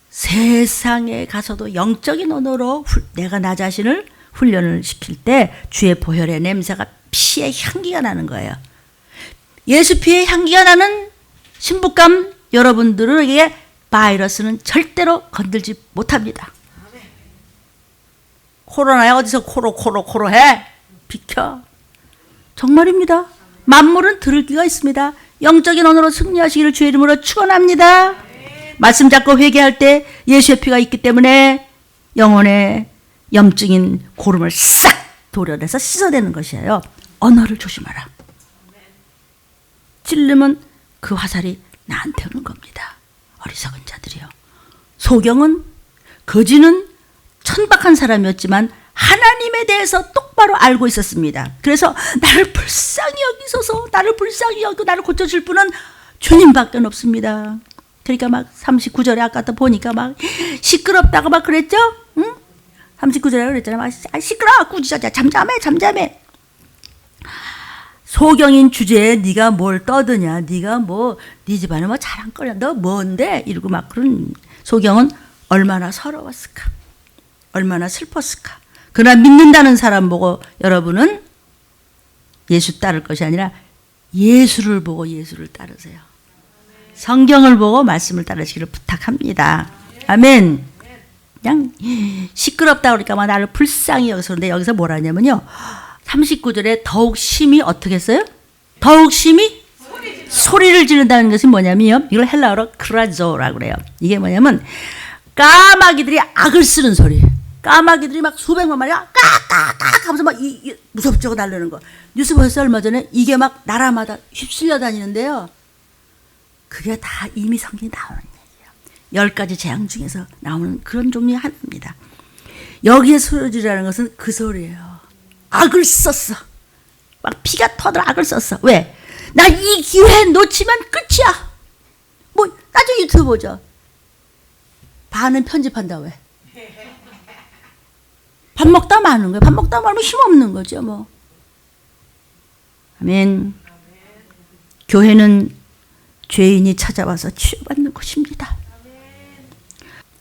세상에 가서도 영적인 언어로 내가 나 자신을 훈련을 시킬 때 주의 보혈의 냄새가 피의 향기가 나는 거예요. 예수 피의 향기가 나는 신부감 여러분들에게 바이러스는 절대로 건들지 못합니다. 코로나에 어디서 코로 해? 비켜. 정말입니다. 만물은 들을 귀가 있습니다. 영적인 언어로 승리하시기를 주의 이름으로 축원합니다. 말씀 잡고 회개할 때 예수의 피가 있기 때문에 영혼의 염증인 고름을 싹 도려내서 씻어내는 것이에요. 언어를 조심하라. 찔르면 그 화살이 나한테 오는 겁니다. 어리석은 자들이요. 소경은 거지는 천박한 사람이었지만 하나님에 대해서 똑바로 알고 있었습니다. 그래서 나를 불쌍히 여기소서, 나를 불쌍히 여기고 나를 고쳐줄 분은 주님밖에 없습니다. 그러니까 막 39절에 아까도 보니까 막 시끄럽다고 막 그랬죠? 응? 39절에 그랬잖아요. 막 시끄러워, 꾸짖어, 잠잠해. 소경인 주제에 네가 뭘 떠드냐, 네가 뭐 네 집안에 뭐 자랑거리야, 너 뭔데? 이러고 막 그런. 소경은 얼마나 서러웠을까, 얼마나 슬펐을까. 그러나 믿는다는 사람 보고 여러분은 예수 따를 것이 아니라 예수를 보고 예수를 따르세요. 성경을 보고 말씀을 따르시기를 부탁합니다. 아멘. 그냥 시끄럽다 그러니까 막 나를 불쌍히 여기서. 그런데 여기서 뭐라 하냐면요, 39절에 더욱 심히 어떻게 했어요? 더욱 심히 소리를 지른다는 것이 뭐냐면요, 이걸 헬라어로 크라조라고 그래요. 이게 뭐냐면 까마귀들이 악을 쓰는 소리. 까마귀들이 막 수백만 마리가 까까까 하면서 막 무섭죠 날르는 거. 뉴스 보셨어요? 얼마 전에 이게 막 나라마다 휩쓸려 다니는데요. 그게 다 이미 성경에 나오는 얘기예요. 10가지 재앙 중에서 나오는 그런 종류의 하나입니다. 여기에 소리라는 것은 그 소리예요. 악을 썼어. 막 피가 터들어 악을 썼어. 왜? 나 이 기회 놓치면 끝이야. 뭐 나중에 유튜브 보죠. 반은 편집한다. 왜? 밥 먹다 마는 거예요. 밥 먹다 말면 힘없는 거죠. 뭐. 아멘. 교회는 죄인이 찾아와서 치유받는 곳입니다.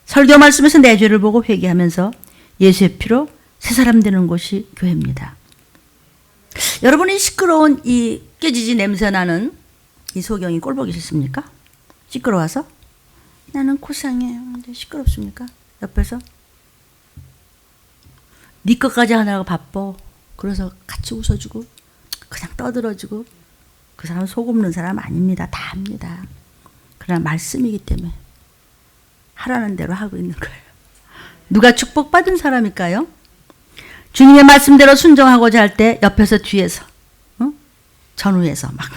설교 말씀에서 내 죄를 보고 회개하면서 예수의 피로 새 사람 되는 곳이 교회입니다. 여러분이 시끄러운 이 깨지지 냄새 나는 이 소경이 꼴보기 싫습니까? 시끄러워서? 나는 고상해요. 근데 시끄럽습니까? 옆에서? 네 것까지 하느라고 바빠. 그래서 같이 웃어주고 그냥 떠들어주고. 그 사람 속 없는 사람 아닙니다. 다 압니다. 그러나 말씀이기 때문에 하라는 대로 하고 있는 거예요. 누가 축복받은 사람일까요? 주님의 말씀대로 순종하고자 할 때 옆에서 뒤에서 전후에서 막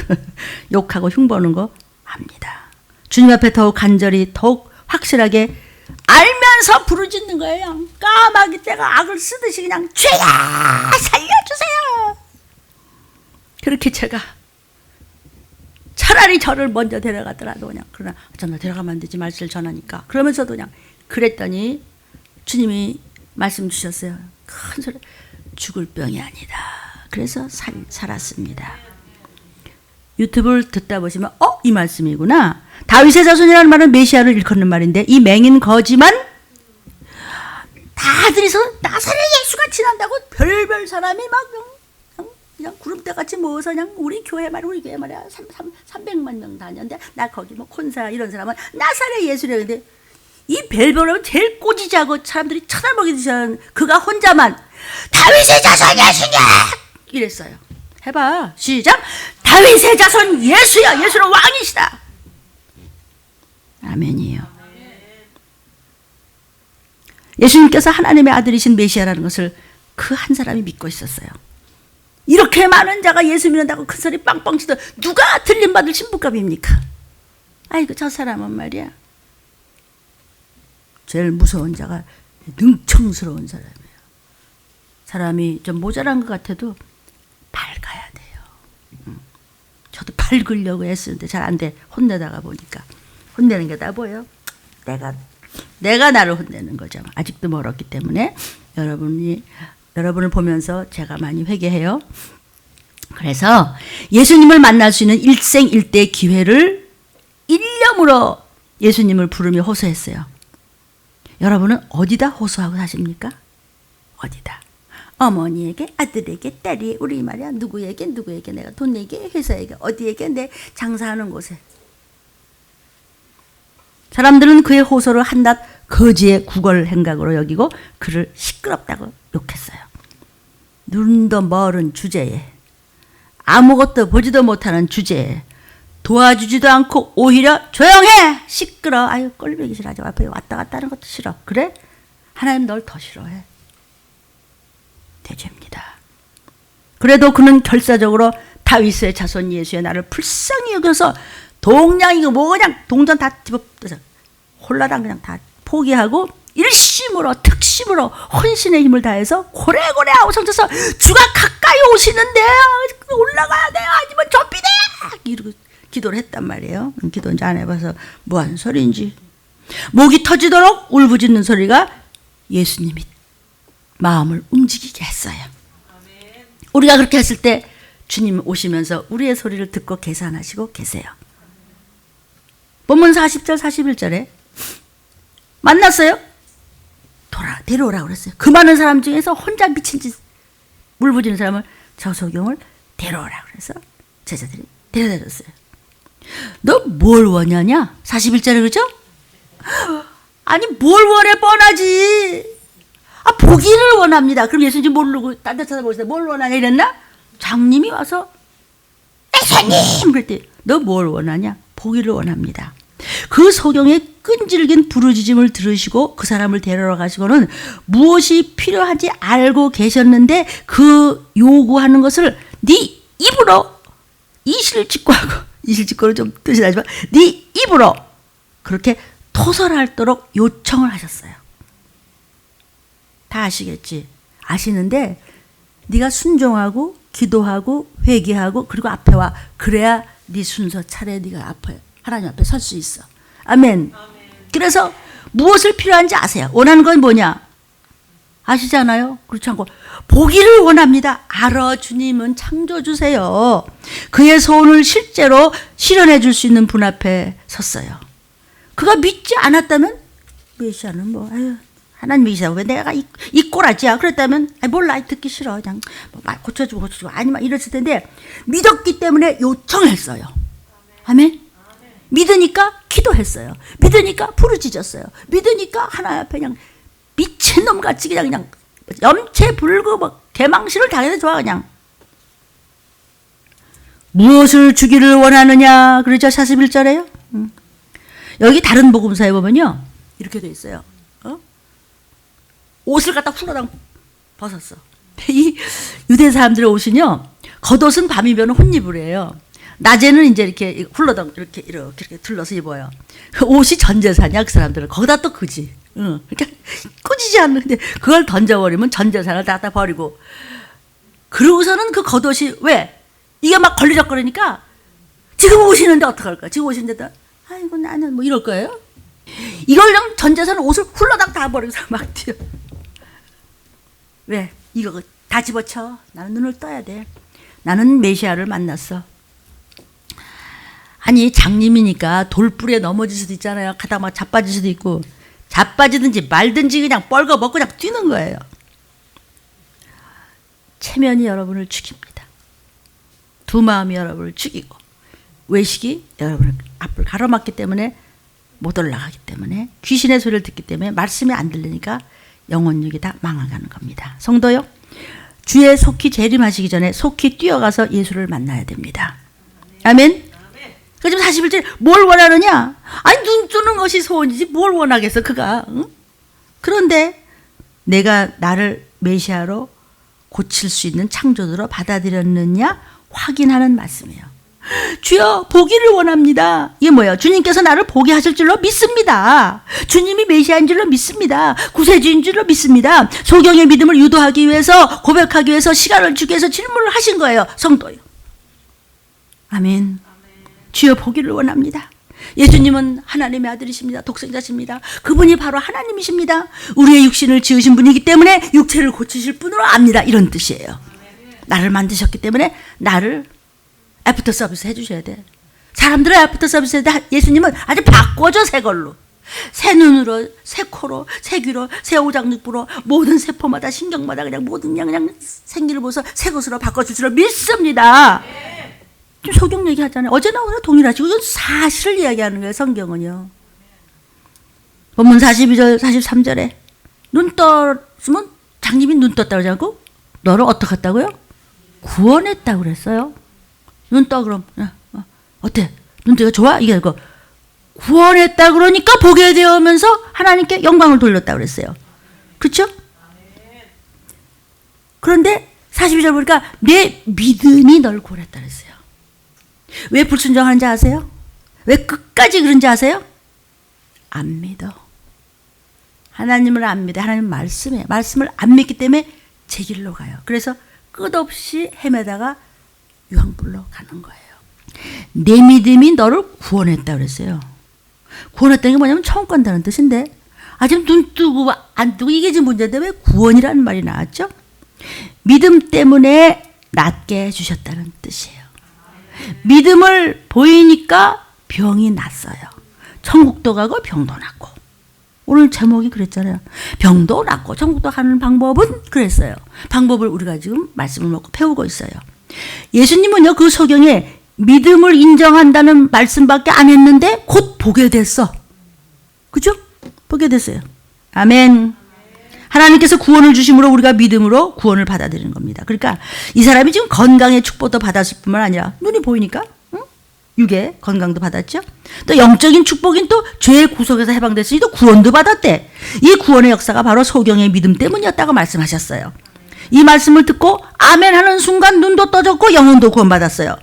욕하고 흉보는 거 압니다. 주님 앞에 더욱 간절히 더욱 확실하게 알면서 부르짖는 거예요. 까마귀 떼가 악을 쓰듯이 그냥 죄야 살려주세요. 그렇게 제가 차라리 저를 먼저 데려가더라도 그냥 그러나 나 데려가면 안 되지 말씀을 전하니까 그러면서도 그냥 그랬더니 주님이 말씀 주셨어요. 큰 소리 죽을 병이 아니다. 그래서 살았습니다. 유튜브를 듣다 보시면 이 말씀이구나. 다윗의 자손이라는 말은 메시아를 일컫는 말인데 이 맹인 거지만 다들이서 나사렛 예수가 지난다고 별별 사람이 막 그냥 구름대같이 모여서 그냥 우리 교회 말이야 300만 명 다녔는데 나 거기 뭐 콘사 이런 사람은 나사렛 예수라는데 이 벨벨은 제일 꼬지지하고 사람들이 쳐다보기도 하는 그가 혼자만 다윗의 자손 예수냐 이랬어요. 해봐 시작. 다윗의 자손 예수야. 예수는 왕이시다. 아멘이요. 예수님께서 하나님의 아들이신 메시아라는 것을 그 한 사람이 믿고 있었어요. 이렇게 많은 자가 예수 믿는다고 큰 소리 빵빵 치던 누가 들림받을 신부감입니까? 아이고 저 사람은 말이야. 제일 무서운 자가 능청스러운 사람이에요. 사람이 좀 모자란 것 같아도 밝아야 돼요. 저도 밝으려고 했었는데 잘 안 돼. 혼내다가 보니까. 혼내는 게 다 보여. 내가 나를 혼내는 거죠. 아직도 멀었기 때문에 여러분을 보면서 제가 많이 회개해요. 그래서 예수님을 만날 수 있는 일생일대의 기회를 일념으로 예수님을 부르며 호소했어요. 여러분은 어디다 호소하고 사십니까? 어디다? 어머니에게, 아들에게, 딸이, 우리 말이야 누구에게 내가 돈 내게, 회사에게, 어디에게, 내 장사하는 곳에. 사람들은 그의 호소를 한낱 거지의 구걸 행각으로 여기고 그를 시끄럽다고 욕했어요. 눈도 멀은 주제에 아무것도 보지도 못하는 주제에 도와주지도 않고 오히려 조용해 시끄러. 아유 꼴보기 싫어. 앞에 왔다 갔다 하는 것도 싫어. 그래? 하나님 널 더 싫어해. 대죄입니다. 그래도 그는 결사적으로 다윗의 자손 예수의 나를 불쌍히 여겨서 동량이고 뭐 그냥 동전 다 집어뜯어서 홀라당 그냥 다 포기하고 일심으로 특심으로 혼신의 힘을 다해서 고래고래 아우성쳐서 주가 가까이 오시는데 올라가야 돼 아니면 좁히네 이러고 기도를 했단 말이에요. 기도 이제 안 해봐서 뭐하는 소리인지. 목이 터지도록 울부짖는 소리가 예수님이 마음을 움직이게 했어요. 우리가 그렇게 했을 때 주님 오시면서 우리의 소리를 듣고 계산하시고 계세요. 본문 40절 41절에 만났어요. 데려오라고 그랬어요. 그 많은 사람 중에서 혼자 미친 짓 울부짖는 사람을 저 소경을 데려오라고 그래서 제자들이 데려다 줬어요. 너 뭘 원하냐? 41절에 그러죠? 아니 뭘 원해 뻔하지. 보기를 원합니다. 그럼 예수님 모르고 딴 데 쳐다보시다 뭘 원하냐 이랬나? 장님이 와서 예수님 그랬더니 너 뭘 원하냐? 보기를 원합니다. 그 소경의 끈질긴 부르짖음을 들으시고 그 사람을 데려러 가시고는 무엇이 필요한지 알고 계셨는데 그 요구하는 것을 네 입으로 이실직고하고, 이실직고는 좀 뜻이 나지만 네 입으로 그렇게 토설하도록 요청을 하셨어요. 다 아시겠지? 아시는데 네가 순종하고 기도하고 회개하고 그리고 앞에 와. 그래야 네 순서 차례 네가 앞에 하나님 앞에 설 수 있어. 아멘. 그래서 무엇을 필요한지 아세요? 원하는 건 뭐냐? 아시잖아요? 그렇지 않고 보기를 원합니다. 알아. 주님은 창조주세요. 그의 소원을 실제로 실현해 줄 수 있는 분 앞에 섰어요. 그가 믿지 않았다면 메시아는 뭐 하나님이시라고 왜 내가 이 꼬라지야 그랬다면 몰라 듣기 싫어 그냥 고쳐주고 아니면 이랬을 텐데 믿었기 때문에 요청했어요. 아멘. 믿으니까 기도했어요. 믿으니까 부르짖었어요. 믿으니까 하나님 앞에 그냥 미친놈같이 그냥 염체불구 뭐 개망신을 당해서 좋아 그냥. 무엇을 주기를 원하느냐 그러죠. 41절에요. 여기 다른 복음사에 보면요 이렇게 돼 있어요. 옷을 갖다 훌러당 벗었어. 이 유대 사람들의 옷은요 겉옷은 밤이면 혼입을 해요. 낮에는 이제 이렇게 훌러당 이렇게 둘러서 입어요. 옷이 전 재산이야 그 사람들은. 거기다 또 그지. 그러니까 꾸지지 않는데 그걸 던져버리면 전 재산을 다 버리고. 그러고서는 그 겉옷이 왜 이게 막 걸리적거리니까 지금 오시는데 어떡할까? 지금 오시는데도 아이고 나는 뭐 이럴 거예요. 이걸 그냥 전 재산 옷을 훌러당 다 버리고서 막 뛰어. 왜? 이거 다 집어쳐. 나는 눈을 떠야 돼. 나는 메시아를 만났어. 아니 장님이니까 돌불에 넘어질 수도 있잖아요. 가다가 막 자빠질 수도 있고 자빠지든지 말든지 그냥 뻘거벗고 그냥 뛰는 거예요. 체면이 여러분을 죽입니다. 두 마음이 여러분을 죽이고 외식이 여러분을 앞을 가로막기 때문에 못 올라가기 때문에 귀신의 소리를 듣기 때문에 말씀이 안 들리니까 영혼력이 다 망해가는 겁니다. 성도요. 주에 속히 재림하시기 전에 속히 뛰어가서 예수를 만나야 됩니다. 아멘. 그럼 41절 뭘 원하느냐? 아니 눈 뜨는 것이 소원이지 뭘 원하겠어 그가. 응? 그런데 내가 나를 메시아로 고칠 수 있는 창조주로 받아들였느냐 확인하는 말씀이에요. 주여 보기를 원합니다. 이게 뭐예요? 주님께서 나를 보게 하실 줄로 믿습니다. 주님이 메시아인 줄로 믿습니다. 구세주인 줄로 믿습니다. 소경의 믿음을 유도하기 위해서 고백하기 위해서 시간을 주기 위해서 질문을 하신 거예요. 성도요. 아멘. 주여 보기를 원합니다. 예수님은 하나님의 아들이십니다. 독생자십니다. 그분이 바로 하나님이십니다. 우리의 육신을 지으신 분이기 때문에 육체를 고치실 분으로 압니다. 이런 뜻이에요. 나를 만드셨기 때문에 나를 애프터 서비스 해주셔야 돼. 사람들은 애프터 서비스 해야 돼. 예수님은 아주 바꿔줘 새 걸로. 새 눈으로, 새 코로, 새 귀로, 새 오장육부로 모든 세포마다 신경마다 그냥 모든 그냥 생기를 보서 새 것으로 바꿔줄 줄 믿습니다. 좀 소경 얘기하잖아요. 어제나 오늘 동일하시고 이건 사실을 이야기하는 거예요. 성경은요. 본문 42절 43절에 눈 떴으면 장님이 눈 떴다고 그러지 않고 너를 어떻게 했다고요? 구원했다고 그랬어요. 눈 떠 그럼 어때? 눈 뜨가 좋아? 이게 아니고 구원했다 그러니까 보게 되면서 하나님께 영광을 돌렸다고 그랬어요. 그렇죠? 그런데 42절 보니까 내 믿음이 널 구원했다 그랬어요. 왜 불순종하는지 아세요? 왜 끝까지 그런지 아세요? 안 믿어. 하나님을 안 믿어. 하나님 말씀에 말씀을 안 믿기 때문에 제 길로 가요. 그래서 끝없이 헤매다가 유황불로 가는 거예요. 내 믿음이 너를 구원했다 그랬어요. 구원했다는 게 뭐냐면 천국 간다는 뜻인데 지금 눈 뜨고 안 뜨고 이게 지금 문제인데 왜 구원이라는 말이 나왔죠? 믿음 때문에 낫게 해주셨다는 뜻이에요. 믿음을 보이니까 병이 났어요. 천국도 가고 병도 났고. 오늘 제목이 그랬잖아요. 병도 낫고 천국도 가는 방법은 그랬어요. 방법을 우리가 지금 말씀을 먹고 배우고 있어요. 예수님은요 그 소경에 믿음을 인정한다는 말씀밖에 안 했는데 곧 보게 됐어. 그죠? 보게 됐어요. 아멘. 하나님께서 구원을 주심으로 우리가 믿음으로 구원을 받아들이는 겁니다. 그러니까 이 사람이 지금 건강의 축복도 받았을 뿐만 아니라 눈이 보이니까 육의 건강도 받았죠. 또 영적인 축복인 또 죄의 구속에서 해방됐으니 또 구원도 받았대. 이 구원의 역사가 바로 소경의 믿음 때문이었다고 말씀하셨어요. 이 말씀을 듣고 아멘 하는 순간 눈도 떠졌고 영혼도 구원받았어요.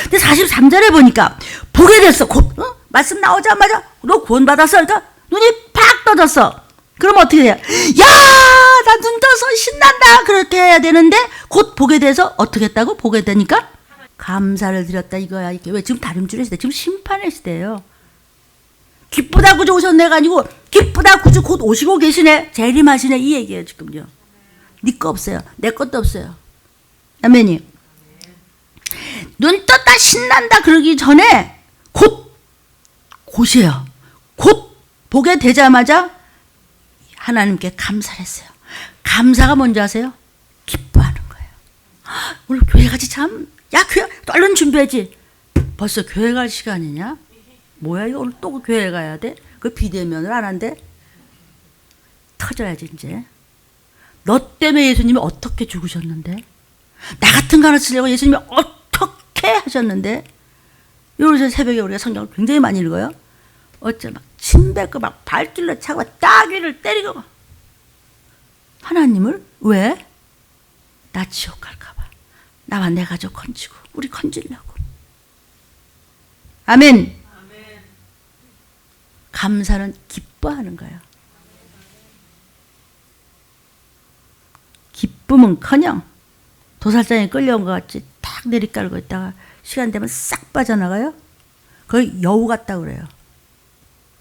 근데 43절에 보니까 보게 됐어. 곧 말씀 나오자마자 너 구원받았어. 그러니까 눈이 팍 떠졌어. 그럼 어떻게 해야? 야, 나 눈 떠서 신난다. 그렇게 해야 되는데 곧 보게 돼서 어떻게 했다고? 보게 되니까 감사를 드렸다 이거야. 이게 왜 지금 다림줄의 시대, 지금 심판의 시대예요. 기쁘다 구주 오셨네가 아니고 기쁘다 구주 곧 오시고 계시네, 재림하시네 이 얘기예요 지금요. 네 거 없어요. 내 것도 없어요. 아멘이. 눈 떴다 신난다 그러기 전에 곧이에요. 곧 보게 되자마자 하나님께 감사를 했어요. 감사가 뭔지 아세요? 기뻐하는 거예요. 오늘 교회 가지 참. 야, 교회 얼른 준비하지. 벌써 교회 갈 시간이냐? 뭐야 이거 오늘 또 교회 가야 돼? 그 비대면을 안 한대? 터져야지 이제. 너 때문에 예수님이 어떻게 죽으셨는데? 나 같은 거 하나 쓰려고 예수님이 어떻게 하셨는데? 요새 새벽에 우리가 성경을 굉장히 많이 읽어요. 어째 막 침 뱉고 막 발길로 차고 따귀를 때리고. 하나님을 왜? 나 지옥 갈까봐. 나와 내 가족 건지고 우리 건지려고. 아멘. 감사는 기뻐하는 거예요. 기쁨은커녕 도살장에 끌려온 것 같이 탁 내리깔고 있다가 시간 되면 싹 빠져나가요. 거의 여우 같다고 그래요.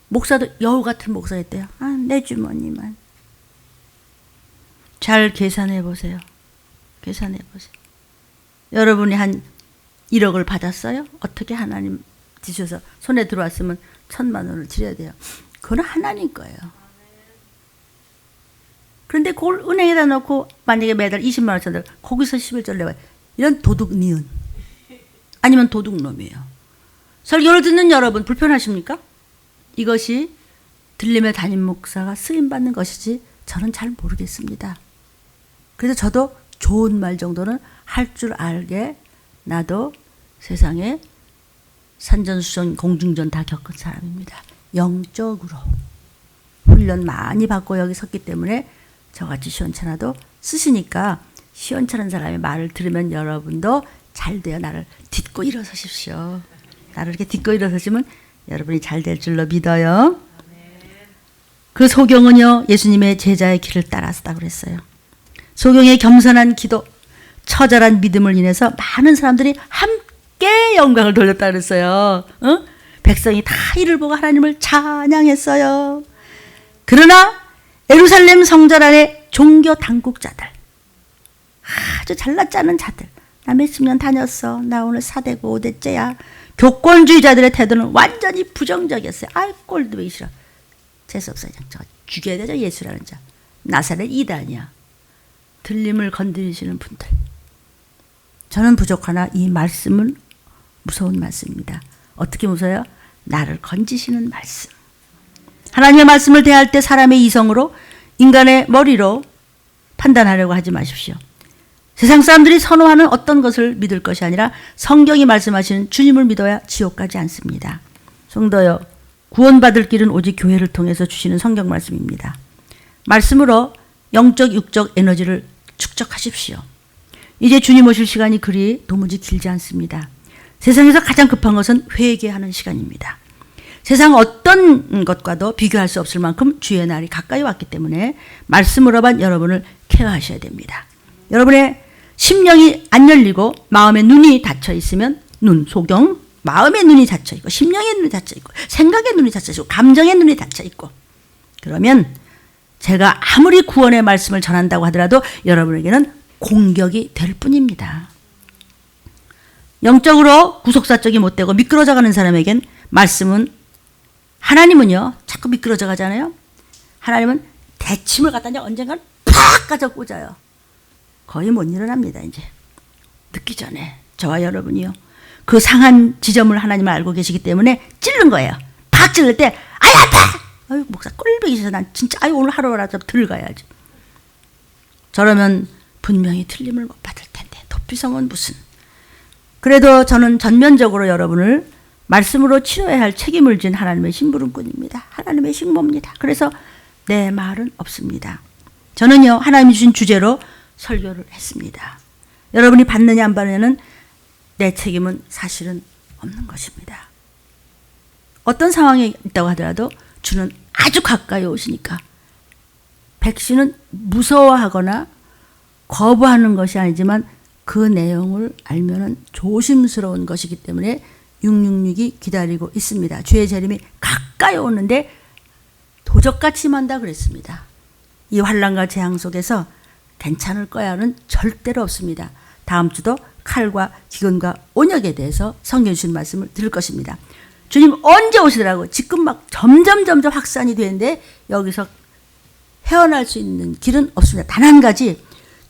목사도 여우 같은 목사가 있대요. 아, 내 주머니만. 잘 계산해 보세요. 계산해 보세요. 여러분이 한 1억을 받았어요? 어떻게 하나님 주셔서 손에 들어왔으면 1,000만 원을 드려야 돼요. 그건 하나님 거예요. 그런데 그걸 은행에다 넣고 만약에 매달 20만 원 줬다 거기서 11절 내와요. 이런 도둑니은 아니면 도둑놈이에요. 설교를 듣는 여러분 불편하십니까? 이것이 들림의 담임 목사가 쓰임받는 것이지 저는 잘 모르겠습니다. 그래서 저도 좋은 말 정도는 할 줄 알게 나도 세상에 산전수전 공중전 다 겪은 사람입니다. 영적으로 훈련 많이 받고 여기 섰기 때문에 저같이 시원찮아도 쓰시니까 시원찮은 사람의 말을 들으면 여러분도 잘 돼요. 나를 딛고 일어서십시오. 나를 이렇게 딛고 일어서시면 여러분이 잘 될 줄로 믿어요. 그 소경은요 예수님의 제자의 길을 따랐다고 그랬어요. 소경의 겸손한 기도, 처절한 믿음을 인해서 많은 사람들이 함께 영광을 돌렸다 그랬어요. 백성이 다 이를 보고 하나님을 찬양했어요. 그러나 예루살렘 성전 안에 종교 당국자들, 아주 잘났지 않은 자들, 나 몇십 년 다녔어, 나 오늘 4대고 5대째야, 교권주의자들의 태도는 완전히 부정적이었어요. 아이 꼴도 보기 싫어. 재수없어요. 저거 죽여야 되죠. 예수라는 자. 나사렛 이단이야. 들림을 건드리시는 분들. 저는 부족하나 이 말씀은 무서운 말씀입니다. 어떻게 무서워요? 나를 건지시는 말씀. 하나님의 말씀을 대할 때 사람의 이성으로 인간의 머리로 판단하려고 하지 마십시오. 세상 사람들이 선호하는 어떤 것을 믿을 것이 아니라 성경이 말씀하시는 주님을 믿어야 지옥 가지 않습니다. 성도여, 구원받을 길은 오직 교회를 통해서 주시는 성경 말씀입니다. 말씀으로 영적 육적 에너지를 축적하십시오. 이제 주님 오실 시간이 그리 도무지 길지 않습니다. 세상에서 가장 급한 것은 회개하는 시간입니다. 세상 어떤 것과도 비교할 수 없을 만큼 주의 날이 가까이 왔기 때문에 말씀으로만 여러분을 케어하셔야 됩니다. 여러분의 심령이 안 열리고 마음의 눈이 닫혀 있으면 눈, 소경, 마음의 눈이 닫혀 있고 심령의 눈이 닫혀 있고 생각의 눈이 닫혀 있고 감정의 눈이 닫혀 있고 그러면 제가 아무리 구원의 말씀을 전한다고 하더라도 여러분에게는 공격이 될 뿐입니다. 영적으로 구속사적이 못되고 미끄러져가는 사람에겐 말씀은 하나님은요 자꾸 미끄러져 가잖아요. 하나님은 대침을 갖다 언젠가는 팍 가져 꽂아요. 거의 못 일어납니다. 이제 늦기 전에 저와 여러분이요 그 상한 지점을 하나님을 알고 계시기 때문에 찌른 거예요. 팍 찌를 때 아이 아파. 아유 목사 꼴보기 싫어. 난 진짜 아유 오늘 하루라도 들어가야지. 저러면 분명히 틀림을 못 받을 텐데 도피성은 무슨. 그래도 저는 전면적으로 여러분을 말씀으로 치료해야 할 책임을 진 하나님의 심부름꾼입니다. 하나님의 식모입니다. 그래서 내 말은 없습니다. 저는요, 하나님이 주신 주제로 설교를 했습니다. 여러분이 받느냐 안 받느냐는 내 책임은 사실은 없는 것입니다. 어떤 상황에 있다고 하더라도 주는 아주 가까이 오시니까 백신은 무서워하거나 거부하는 것이 아니지만 그 내용을 알면은 조심스러운 것이기 때문에 666이 기다리고 있습니다. 주의 재림이 가까이 오는데 도적같이 임한다 그랬습니다. 이 환난과 재앙 속에서 괜찮을 거야는 절대로 없습니다. 다음 주도 칼과 기근과 온역에 대해서 성경에 주신 말씀을 들을 것입니다. 주님 언제 오시더라고. 지금 막 점점 확산이 되는데 여기서 헤어날 수 있는 길은 없습니다. 단 한 가지,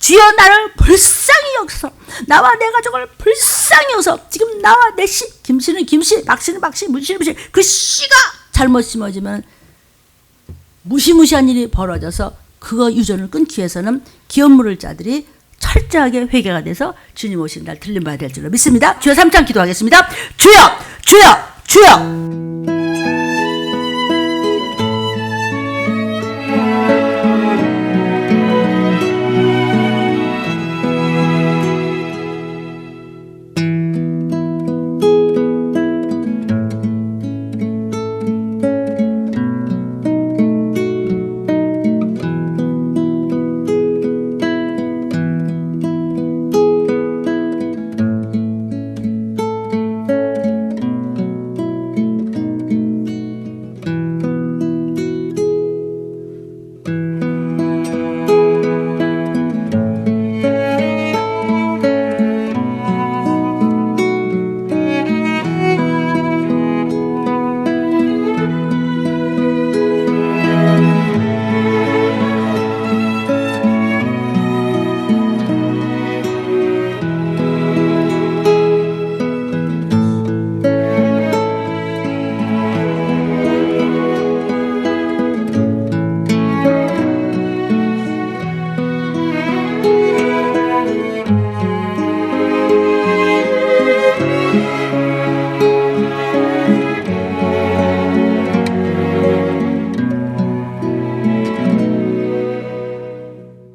주여 나를 불쌍히 여기서 나와 내 가족을 불쌍히 여기서 지금 나와 내 씨, 김씨는 김씨, 박씨는 박씨, 문씨는 문씨, 그 씨가 잘못 심어지면 무시무시한 일이 벌어져서 그거 유전을 끊기 위해서는 기업 물을 자들이 철저하게 회개가 돼서 주님 오신 날 들림받아야 될 줄로 믿습니다. 주여 3장 기도하겠습니다. 주여 주여 주여